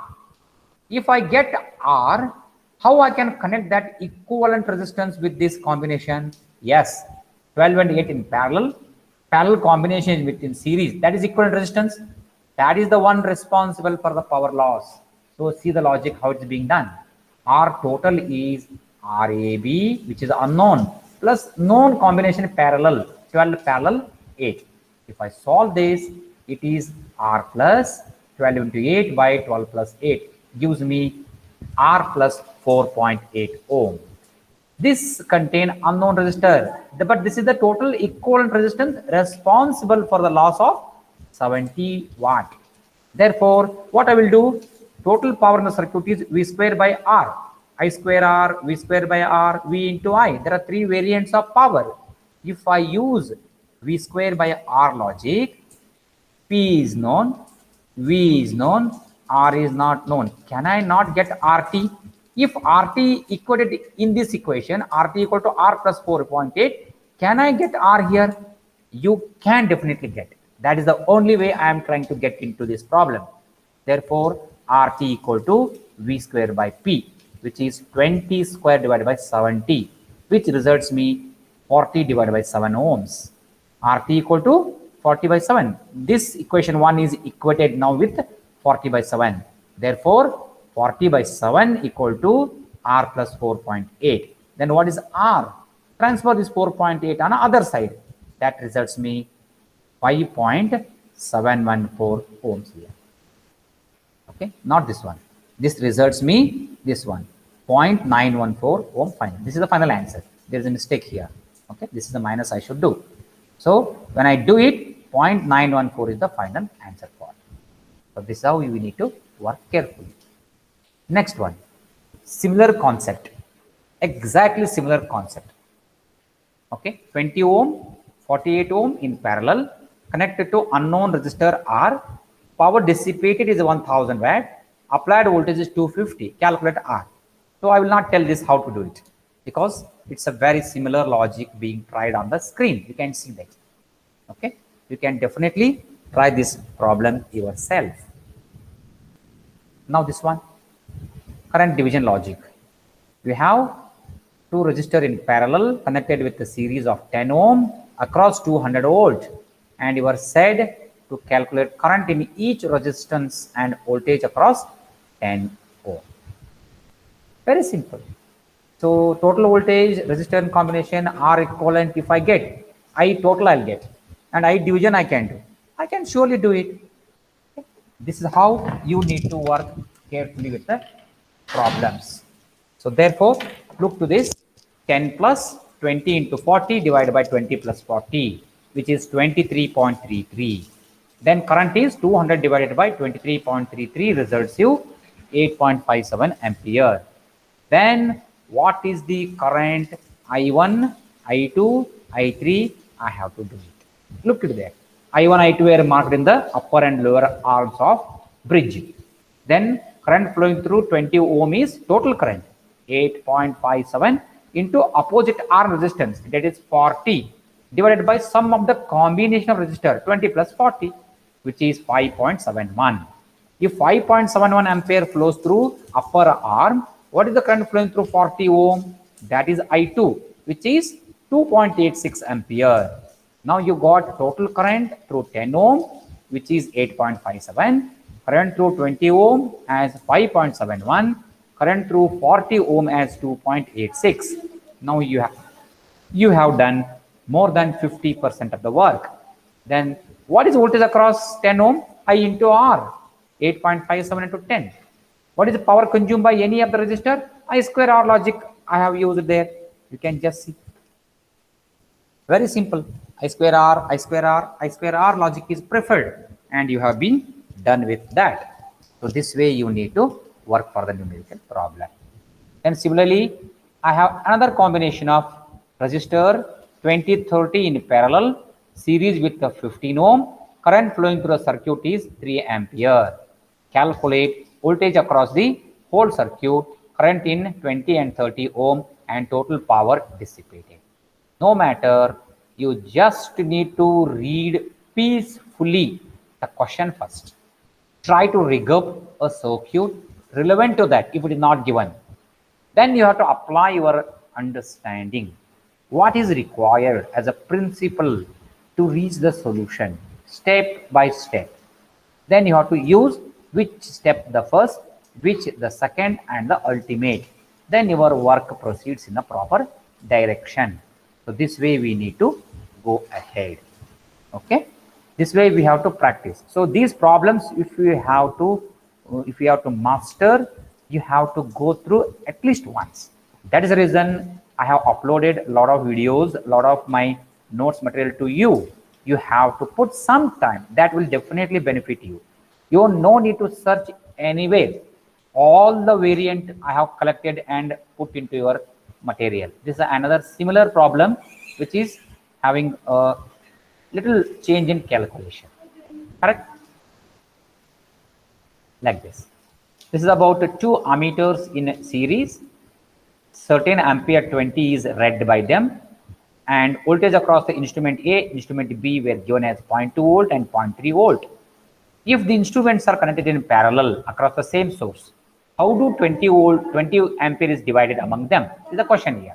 If I get R, how I can connect that equivalent resistance with this combination? Yes, 12 and 8 in parallel. Parallel combination is within series. That is equivalent resistance. That is the one responsible for the power loss. So see the logic how it's being done. R total is RAB, which is unknown, plus known combination parallel, 12 parallel 8. If I solve this, it is R plus 12 into 8 by 12 plus 8 gives me R plus 4.8 ohm. This contain unknown resistor, but this is the total equivalent resistance responsible for the loss of 70 watt. Therefore, what I will do, total power in the circuit is V square by R. I square R, V square by R, V into I. There are three variants of power. If I use V square by R logic, P is known, V is known, R is not known. Can I not get RT? If RT equated in this equation, RT equal to R plus 4.8, can I get R here? You can definitely get it. That is the only way I am trying to get into this problem. Therefore, RT equal to V square by P, which is 20 square divided by 70, which results me 40 divided by 7 ohms. RT equal to 40 by 7. This equation 1 is equated now with 40 by 7. Therefore, 40 by 7 equal to R plus 4.8. Then what is R? Transfer this 4.8 on the other side. That results me 5.714 ohms here. Okay, not this one. This results me this one, 0.914 ohm final. This is the final answer. There is a mistake here. Okay, this is the minus I should do. So when I do it, 0.914 is the final answer for it. So this is how we need to work carefully. Next one, similar concept, exactly similar concept. Okay, 20 ohm, 48 ohm in parallel, connected to unknown resistor R. Power dissipated is 1000 watt. Applied voltage is 250. Calculate R. So I will not tell this how to do it, because it's a very similar logic being tried on the screen. You can see that. Okay, you can definitely try this problem yourself. Now this one, current division logic. We have two resistors in parallel connected with a series of 10 ohm across 200 volt, and you are said to calculate current in each resistance and voltage across 10 ohm. Very simple. So total voltage resistor combination R equivalent, if I get I total, I'll get, and I division I can do. I can surely do it. This is how you need to work carefully with the problems. So therefore, look to this, 10 plus 20 into 40 divided by 20 plus 40, which is 23.33. Then current is 200 divided by 23.33 results you 8.57 ampere. Then what is the current I1, I2, I3? I have to do it. Look at that. I1, I2 are marked in the upper and lower arms of bridge. Then current flowing through 20 ohm is total current 8.57 into opposite arm resistance, that is 40, divided by sum of the combination of resistor 20 plus 40, which is 5.71. If 5.71 ampere flows through upper arm, what is the current flowing through 40 ohm? That is I2, which is 2.86 ampere. Now you got total current through 10 ohm, which is 8.57, current through 20 ohm as 5.71, current through 40 ohm as 2.86. Now you have done more than 50% of the work. Then what is voltage across 10 ohm? I into R, 8.57 into 10. What is the power consumed by any of the resistor? I square R logic I have used there. You can just see. Very simple. I square R, I square R, I square R logic is preferred, and you have been done with that. So this way you need to work for the numerical problem. And similarly, I have another combination of resistor 20-30 in parallel series with the 15 ohm. Current flowing through the circuit is 3 ampere. Calculate voltage across the whole circuit, current in 20 and 30 ohm, and total power dissipated. No matter, you just need to read peacefully the question first. Try to rig up a circuit relevant to that if it is not given. Then you have to apply your understanding. What is required as a principle to reach the solution step by step. Then you have to use which step the first, which the second, and the ultimate. Then your work proceeds in a proper direction. So this way we need to go ahead. Okay, this way we have to practice. So these problems, if you have to master, you have to go through at least once. That is the reason I have uploaded a lot of videos, a lot of my notes material to you. You have to put some time. That will definitely benefit you. You have no need to search anywhere. All the variant I have collected and put into your material. This is another similar problem which is having a little change in calculation. Correct? Like this. This is about two ammeters in series. Certain ampere 20 is read by them, and voltage across the instrument A, instrument B were given as 0.2 volt and 0.3 volt. If the instruments are connected in parallel across the same source, how do 20 ampere is divided among them? This is the question here.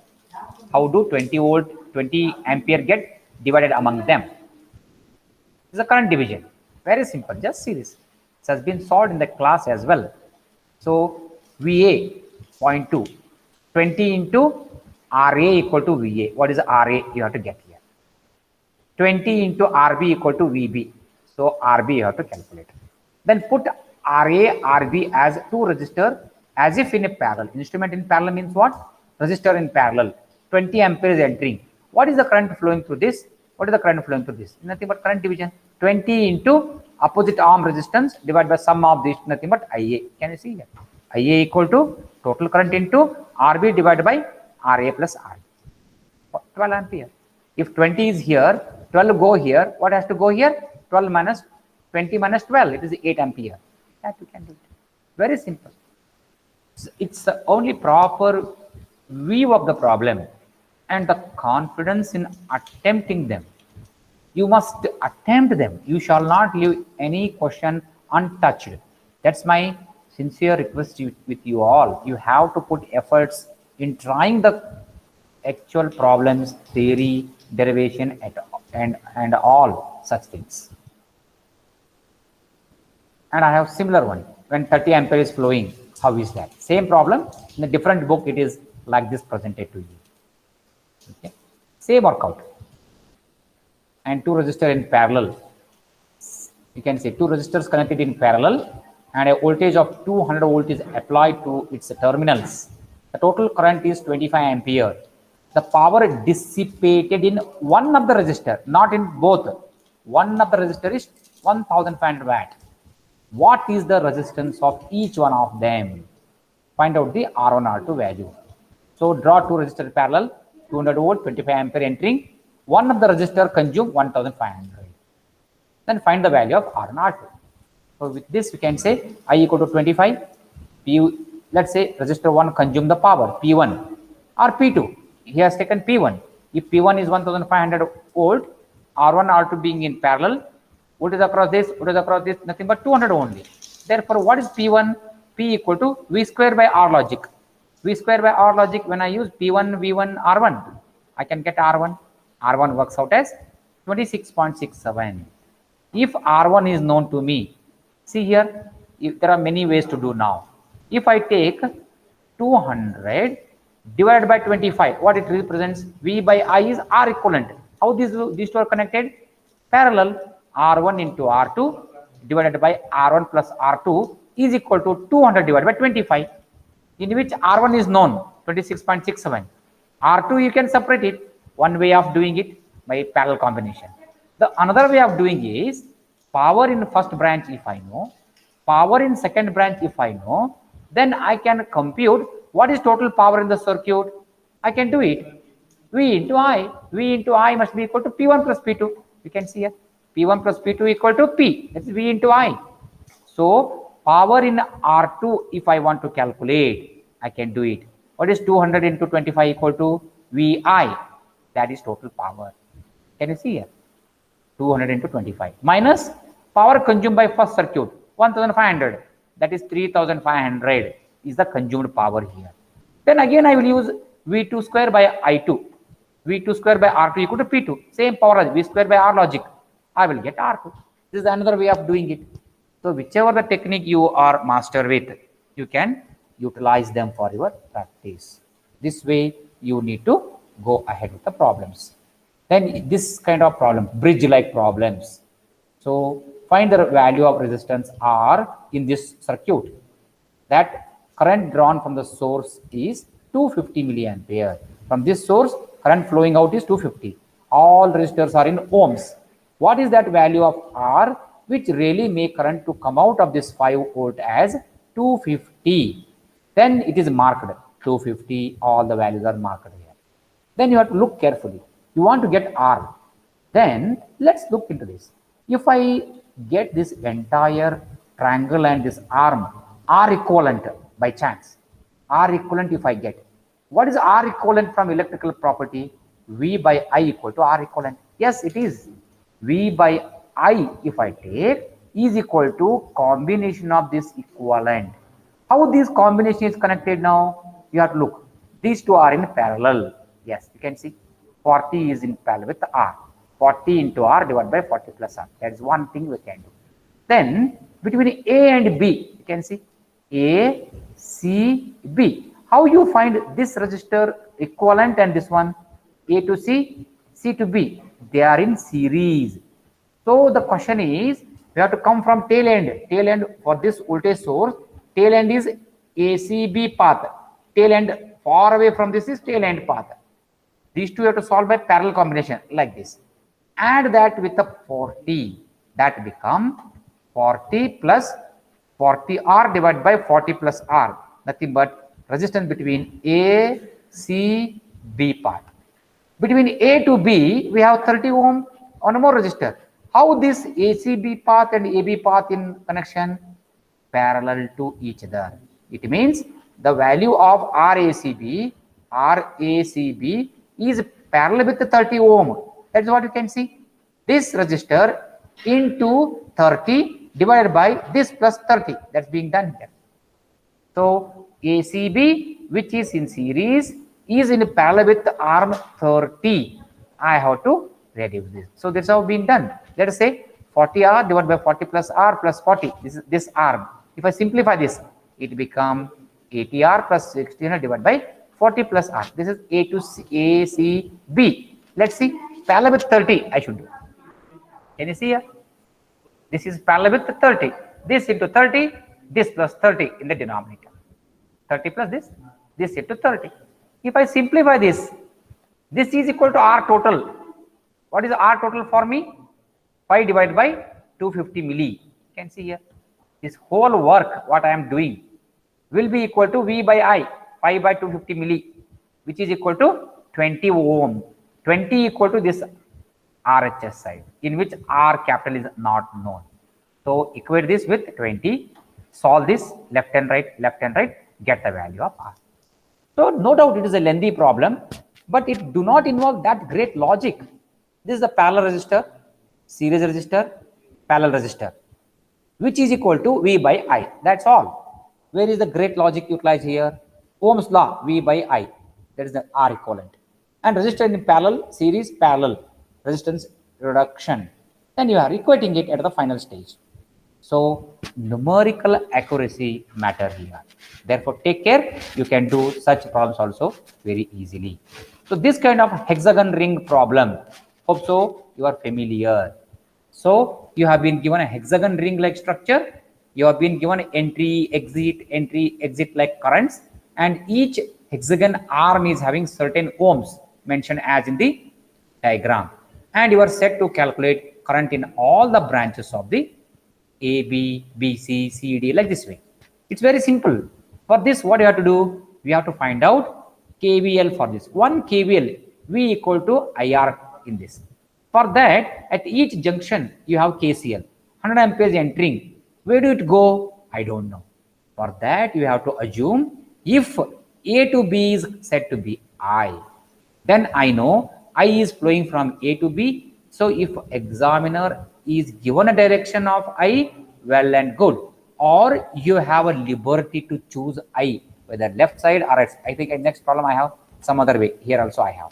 How do 20 ampere get divided among them? This is a current division. Very simple. Just see this. This has been solved in the class as well. So VA 0.2, 20 into RA equal to VA. What is RA? You have to get here. 20 into RB equal to VB. So RB you have to calculate. Then put RA, RB as two resistor as if in a parallel. Instrument in parallel means what? Resistor in parallel. 20 ampere is entering. What is the current flowing through this? What is the current flowing through this? Nothing but current division. 20 into opposite arm resistance divided by sum of these, nothing but IA. Can you see here? IA equal to total current into RB divided by RA plus RB. 12 ampere. If 20 is here, 12 go here. What has to go here? 12 minus 20 minus 12. It is 8 ampere. That you can do it. Very simple. It's the only proper view of the problem and the confidence in attempting them. You must attempt them. You shall not leave any question untouched. That's my sincere request with you all. You have to put efforts in trying the actual problems, theory, derivation, and all such things. And I have similar one. When 30 ampere is flowing, how is that? Same problem. In a different book, it is like this presented to you. Okay. Same workout. And two resistors in parallel. You can say two resistors connected in parallel and a voltage of 200 volt is applied to its terminals. The total current is 25 ampere. The power dissipated in one of the resistor, not in both. One of the resistor is 1500 watt. What is the resistance of each one of them? Find out the R1, R2 value. So draw two resistors parallel, 200 volt, 25 ampere entering. One of the resistor consume 1500. Then find the value of R1, R2. So with this we can say I equal to 25. Let's say resistor 1 consume the power P1 or P2. He has taken P1. If P1 is 1500 volt, R1, R2 being in parallel, voltage across this, nothing but 200 only. Therefore, what is P1? P equal to V square by R logic. V square by R logic, when I use P1, V1, R1, I can get R1. R1 works out as 26.67. If R1 is known to me, see here, there are many ways to do now. If I take 200 divided by 25, what it represents? V by I is R equivalent. How these two are connected? Parallel. R1 into R2 divided by R1 plus R2 is equal to 200 divided by 25, in which R1 is known, 26.67. R2 you can separate it. One way of doing it by parallel combination. The another way of doing is power in first branch if I know, power in second branch if I know, then I can compute what is total power in the circuit. I can do it. V into I. V into I must be equal to P1 plus P2. You can see here. P1 plus P2 equal to P. That's V into I. So power in R2, if I want to calculate, I can do it. What is 200 into 25 equal to VI? That is total power. Can you see here? 200 into 25 minus power consumed by first circuit 1500. That is 3500 is the consumed power here. Then again I will use V2 square by I2. V2 square by R2 equal to P2. Same power as V square by R logic. I will get R2. This is another way of doing it. So whichever the technique you are master with, you can utilize them for your practice. This way you need to go ahead with the problems. Then this kind of problem, bridge-like problems. So find the value of resistance R in this circuit. That current drawn from the source is 250 milliampere. From this source, current flowing out is 250. All resistors are in ohms. What is that value of R which really make current to come out of this 5 volt as 250? Then it is marked 250. All the values are marked here. Then you have to look carefully. You want to get R. Then let's look into this. If I get this entire triangle and this arm R equivalent by chance, R equivalent if I get, what is R equivalent from electrical property? V by I equal to R equivalent. Yes, it is. V by I if I take is equal to combination of this equivalent. How this combination is connected now? You have to look. These two are in parallel. Yes, you can see 40 is in parallel with R. 40 into R divided by 40 plus R. That is one thing we can do. Then between A and B, you can see A, C, B. How you find this resistor equivalent and this one? A to C, C to B. They are in series. So the question is, we have to come from tail end. Tail end for this voltage source, tail end is ACB path. Tail end far away from this is tail end path. These two you have to solve by parallel combination like this. Add that with a 40. That become 40 plus 40R divided by 40 plus R. Nothing but resistance between A, C, B path. Between A to B, we have 30 ohm on more resistor. How this ACB path and AB path in connection? Parallel to each other. It means the value of RACB is parallel with the 30 ohm. That's what you can see. This resistor into 30 divided by this plus 30. That's being done here. So ACB, which is in series, is in parallel with arm 30. I have to reduce this. So this has been done. Let us say 40R divided by 40 plus R plus 40. This is this arm. If I simplify this, it becomes 80R plus 16 divided by 40 plus R. This is A to C, A, C, B. Let's see. Parallel with 30, I should do. Can you see here? This is parallel with 30. This into 30, this plus 30 in the denominator. 30 plus this into 30. If I simplify this, this is equal to R total. What is R total for me? 5 divided by 250 milli. You can see here. This whole work, what I am doing, will be equal to V by I, 5 by 250 milli, which is equal to 20 ohm. 20 equal to this RHS side, in which R capital is not known. So equate this with 20, solve this left and right, get the value of R. So no doubt it is a lengthy problem, but it do not involve that great logic. This is the parallel resistor, series resistor, parallel resistor, which is equal to V by I. That's all. Where is the great logic utilized here? Ohm's law, V by I. That is the R equivalent. And resistor in parallel, series, parallel, resistance reduction. Then you are equating it at the final stage. So numerical accuracy matter here. Therefore, take care. You can do such problems also very easily. So this kind of hexagon ring problem, hope so you are familiar. So you have been given a hexagon ring like structure. You have been given entry, exit like currents, and each hexagon arm is having certain ohms mentioned as in the diagram. And you are set to calculate current in all the branches of the A, B, B, C, C, D, like this way. It's very simple. For this, what you have to do? We have to find out KVL for this. 1 KVL, V equal to IR in this. For that, at each junction, you have KCL. 100 amperes entering. Where do it go? I don't know. For that, you have to assume if A to B is said to be I, then I know I is flowing from A to B. So if examiner is given a direction of I, well and good. Or you have a liberty to choose I, whether left side or right. I think in next problem I have some other way. Here also I have.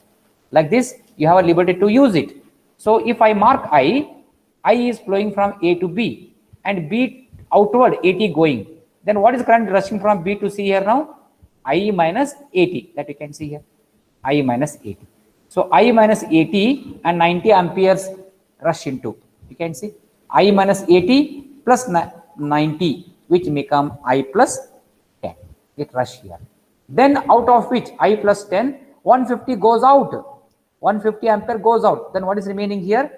Like this, you have a liberty to use it. So if I mark I is flowing from A to B and B outward 80 going. Then what is current rushing from B to C here now? I minus 80, that you can see here. I minus 80. So I minus 80 and 90 amperes rush into. You can see I minus 80 plus 90, which become I plus 10. It rush here. Then out of which I plus 10, 150 goes out. 150 ampere goes out. Then what is remaining here?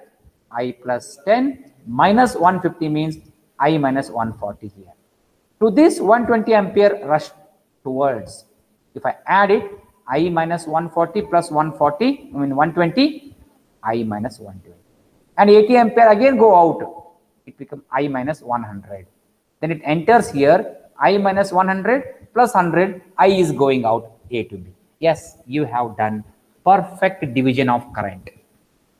I plus 10 minus 150 means I minus 140 here. To this 120 ampere rush towards. If I add it, I minus 140 plus 140, 120, I minus 120. And 80 ampere again go out. It becomes I minus 100. Then it enters here, I minus 100 plus 100, I is going out A to B. Yes, you have done perfect division of current.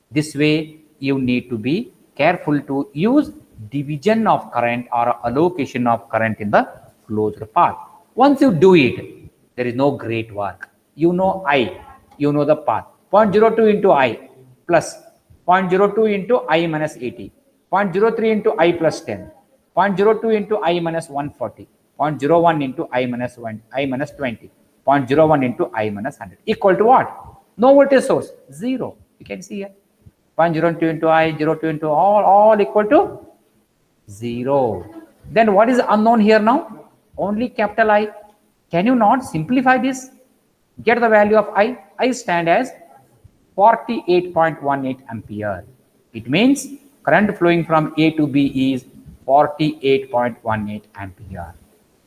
This way, you need to be careful to use division of current or allocation of current in the closed path. Once you do it, there is no great work. You know I, you know the path. 0.02 into I plus 0.02 into I minus 80, 0.03 into I plus 10, 0.02 into I minus 140, 0.01 into I minus 20, 0.01 into I minus 100 equal to what? No voltage source, 0. You can see here. 0.02 into I, 0.2 into all equal to 0. Then what is unknown here now? Only capital I. Can you not simplify this? Get the value of I. I stand as 48.18 ampere. It means current flowing from A to B is 48.18 ampere.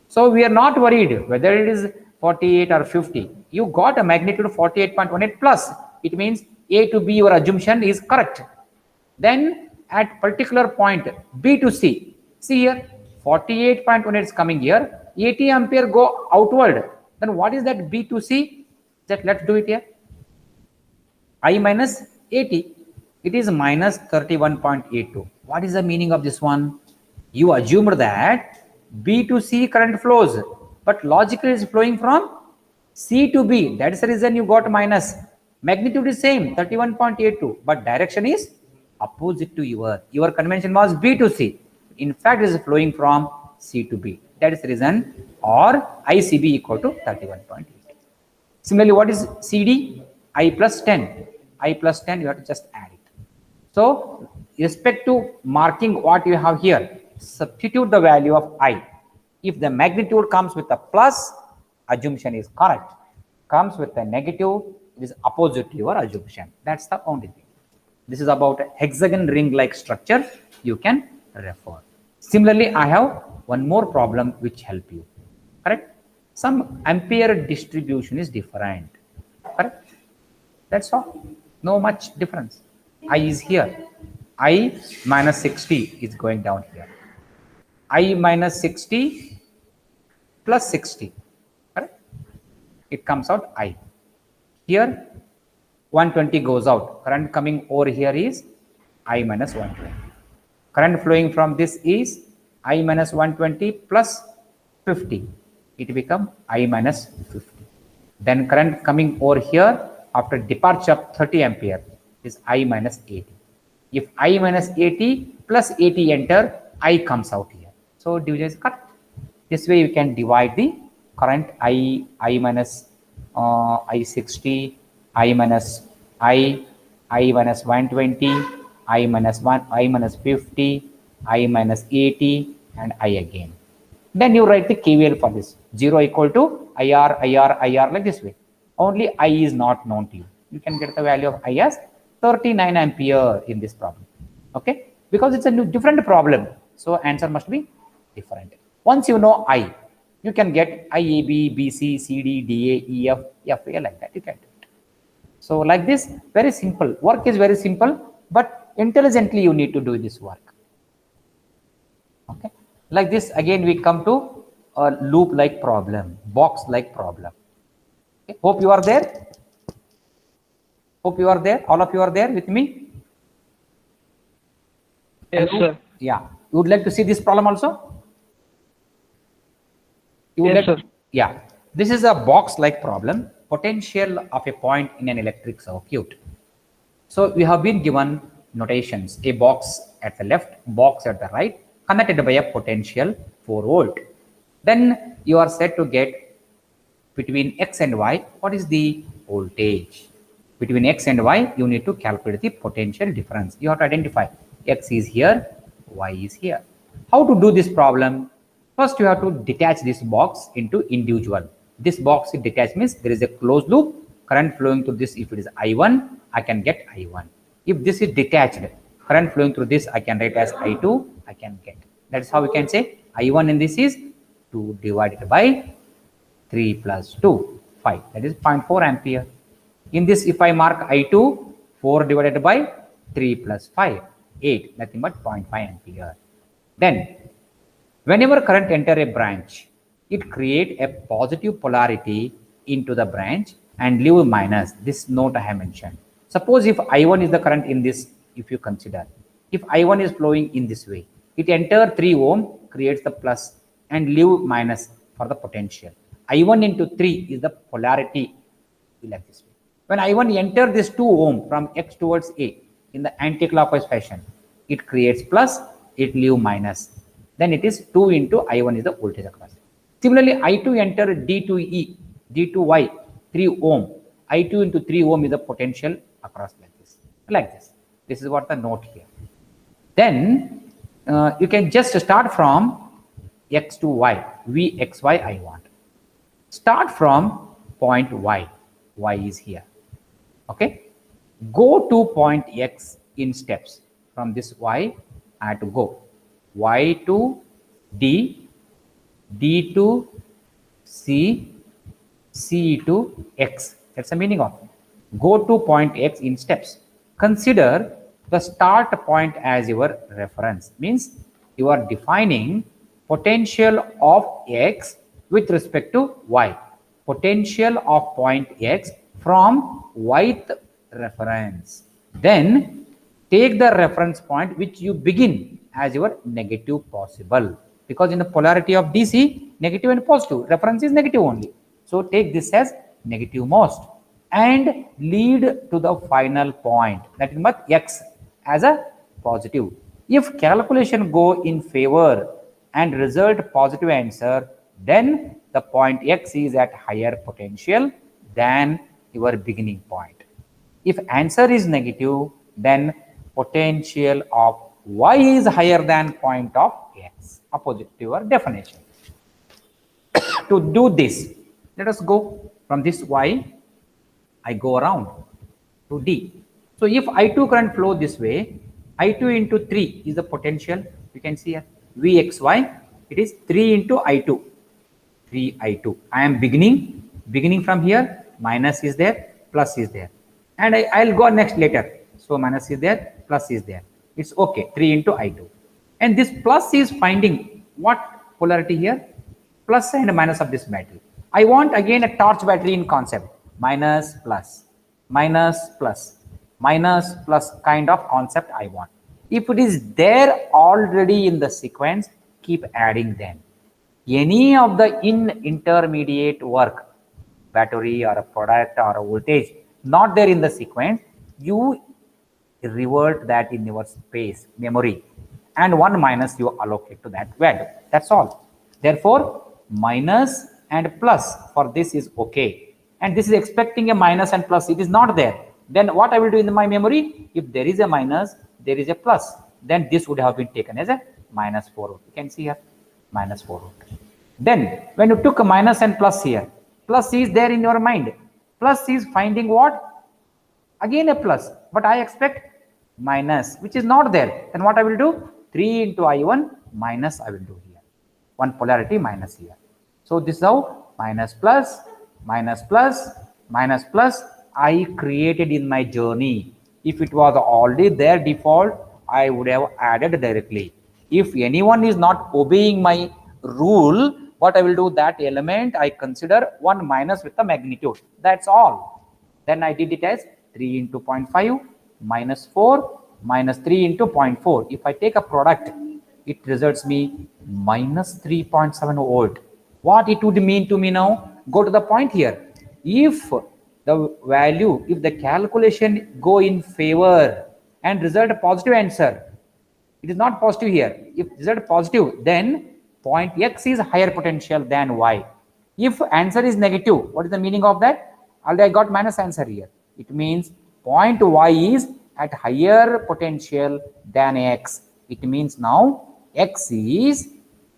So we are not worried whether it is 48 or 50. You got a magnitude of 48.18 plus. It means A to B, your assumption is correct. Then at particular point B to C, see here 48.18 is coming here, 80 ampere go outward. Then what is that B to C? Just let's do it here. I minus 80, it is minus 31.82. What is the meaning of this one? You assumed that B to C current flows, but logically is flowing from C to B. That's the reason you got minus. Magnitude is same, 31.82, but direction is opposite to your convention was B to C. In fact, it is flowing from C to B. That is the reason, or ICB equal to 31.8. Similarly, what is CD? I plus 10. I plus 10, you have to just add it. So, respect to marking what you have here, substitute the value of I. If the magnitude comes with a plus, assumption is correct. Comes with a negative, it is opposite to your assumption. That's the only thing. This is about a hexagon ring-like structure. You can refer. Similarly, I have one more problem which help you. Correct? Some ampere distribution is different. Correct? That's all. No much difference. I is here. I minus 60 is going down here. I minus 60 plus 60. Correct? It comes out I. Here 120 goes out. Current coming over here is I minus 120. Current flowing from this is I minus 120 plus 50. It become I minus 50. Then current coming over here after departure of 30 ampere is I minus 80. If I minus 80 plus 80 enter, I comes out here. So division is correct. This way you can divide the current I minus I60, I minus I minus 120, I minus 1, I minus 50, I minus 80, and I again. Then you write the KVL for this. 0 equal to IR, IR, IR like this way. Only I is not known to you. You can get the value of I as 39 ampere in this problem. Okay? Because it's a different problem. So answer must be different. Once you know I, you can get IAB, BC, CD, DA, EF, FA like that. You can do it. So like this, very simple. Work is very simple, but intelligently you need to do this work. Okay? Like this, again we come to a loop-like problem, box-like problem. Okay. Hope you are there. Hope you are there. All of you are there with me. Yes, sir. Yeah. You would like to see this problem also? Yes, sir. Yeah. This is a box-like problem. Potential of a point in an electric circuit. So we have been given notations. A box at the left, box at the right, connected by a potential 4 volt. Then you are set to get between X and Y, what is the voltage? Between X and Y, you need to calculate the potential difference. You have to identify X is here, Y is here. How to do this problem? First, you have to detach this box into individual. This box is detached means there is a closed loop, current flowing through this. If it is I1, I can get I1. If this is detached, current flowing through this, I can write as I2, I can get. That's how we can say I1 in this is 2 divided by 3 plus 2, 5. That is 0.4 ampere. In this, if I mark I2, 4 divided by 3 plus 5, 8, nothing but 0.5 ampere. Then, whenever current enter a branch, it create a positive polarity into the branch and leave minus. This note I have mentioned. Suppose if I1 is the current in this, if you consider, if I1 is flowing in this way, it enter 3 ohm, creates the plus and leave minus for the potential. I1 into 3 is the polarity like this way. When I1 enter this 2 ohm from X towards A in the anti-clockwise fashion, it creates plus, it leave minus. Then it is 2 into I1 is the voltage across. Similarly, I2 enter D to E. D2Y 3 ohm, I2 into 3 ohm is the potential across like this. This is what the note here. Then you can just start from X to Y, Vxy I want. Start from point Y, Y is here. Okay, go to point X in steps. From this Y, I have to go Y to D, D to C, C to X. That's the meaning of it. Go to point X in steps. Consider the start point as your reference. Means you are defining potential of X with respect to Y. Potential of point X from Yth reference. Then take the reference point which you begin as your negative possible. Because in the polarity of DC, negative and positive, reference is negative only. So take this as negative most and lead to the final point, that is what X as a positive. If calculation go in favor and result positive answer, then the point X is at higher potential than your beginning point. If answer is negative, then potential of Y is higher than point of X, opposite to your definition. To do this, let us go from this Y, I go around to D. So if I2 current flow this way, I2 into 3 is the potential. You can see here Vxy, it is 3 into I2, 3I2. I am beginning from here, minus is there, plus is there. And I'll go next later. So minus is there, plus is there. It's okay, 3 into I2. And this plus is finding what polarity here? Plus and minus of this battery. I want again a torch battery in concept. Minus, plus, minus, plus, minus, plus kind of concept I want. If it is there already in the sequence, keep adding them. Any of the intermediate work, battery or a product or a voltage, not there in the sequence, you revert that in your space, memory, and 1 minus you allocate to that value. That's all. Therefore, minus and plus for this is okay. And this is expecting a minus and plus, it is not there. Then what I will do in my memory? If there is a minus, there is a plus, then this would have been taken as a minus 4 volt. You can see here, minus 4 volt. Then when you took a minus and plus here, plus is there in your mind. Plus is finding what? Again a plus, but I expect minus, which is not there. Then what I will do? 3 into I1 minus I will do here. One polarity minus here. So this is how minus plus, minus plus, minus plus I created in my journey. If it was already there default, I would have added directly. If anyone is not obeying my rule, what I will do, that element I consider 1 minus with the magnitude. That's all. Then I did it as 3 into 0.5 minus 4 minus 3 into 0.4. If I take a product, it results me minus 3.7 volt. What it would mean to me now? Go to the point here. If the value, if the calculation go in favor and result a positive answer, it is not positive here. If result positive, then point X is higher potential than Y. If answer is negative, what is the meaning of that? Already I got minus answer here. It means point Y is at higher potential than X. It means now X is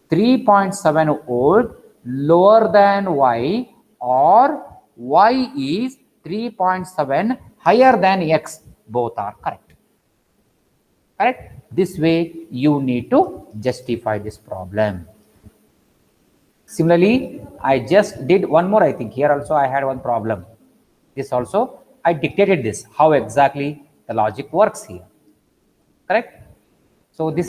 3.7 volt lower than Y, or Y is 3.7 higher than X. Both are correct. Correct? This way you need to justify this problem. Similarly, I just did one more. I think here also I had one problem. This also I dictated this, how exactly the logic works here. Correct? So this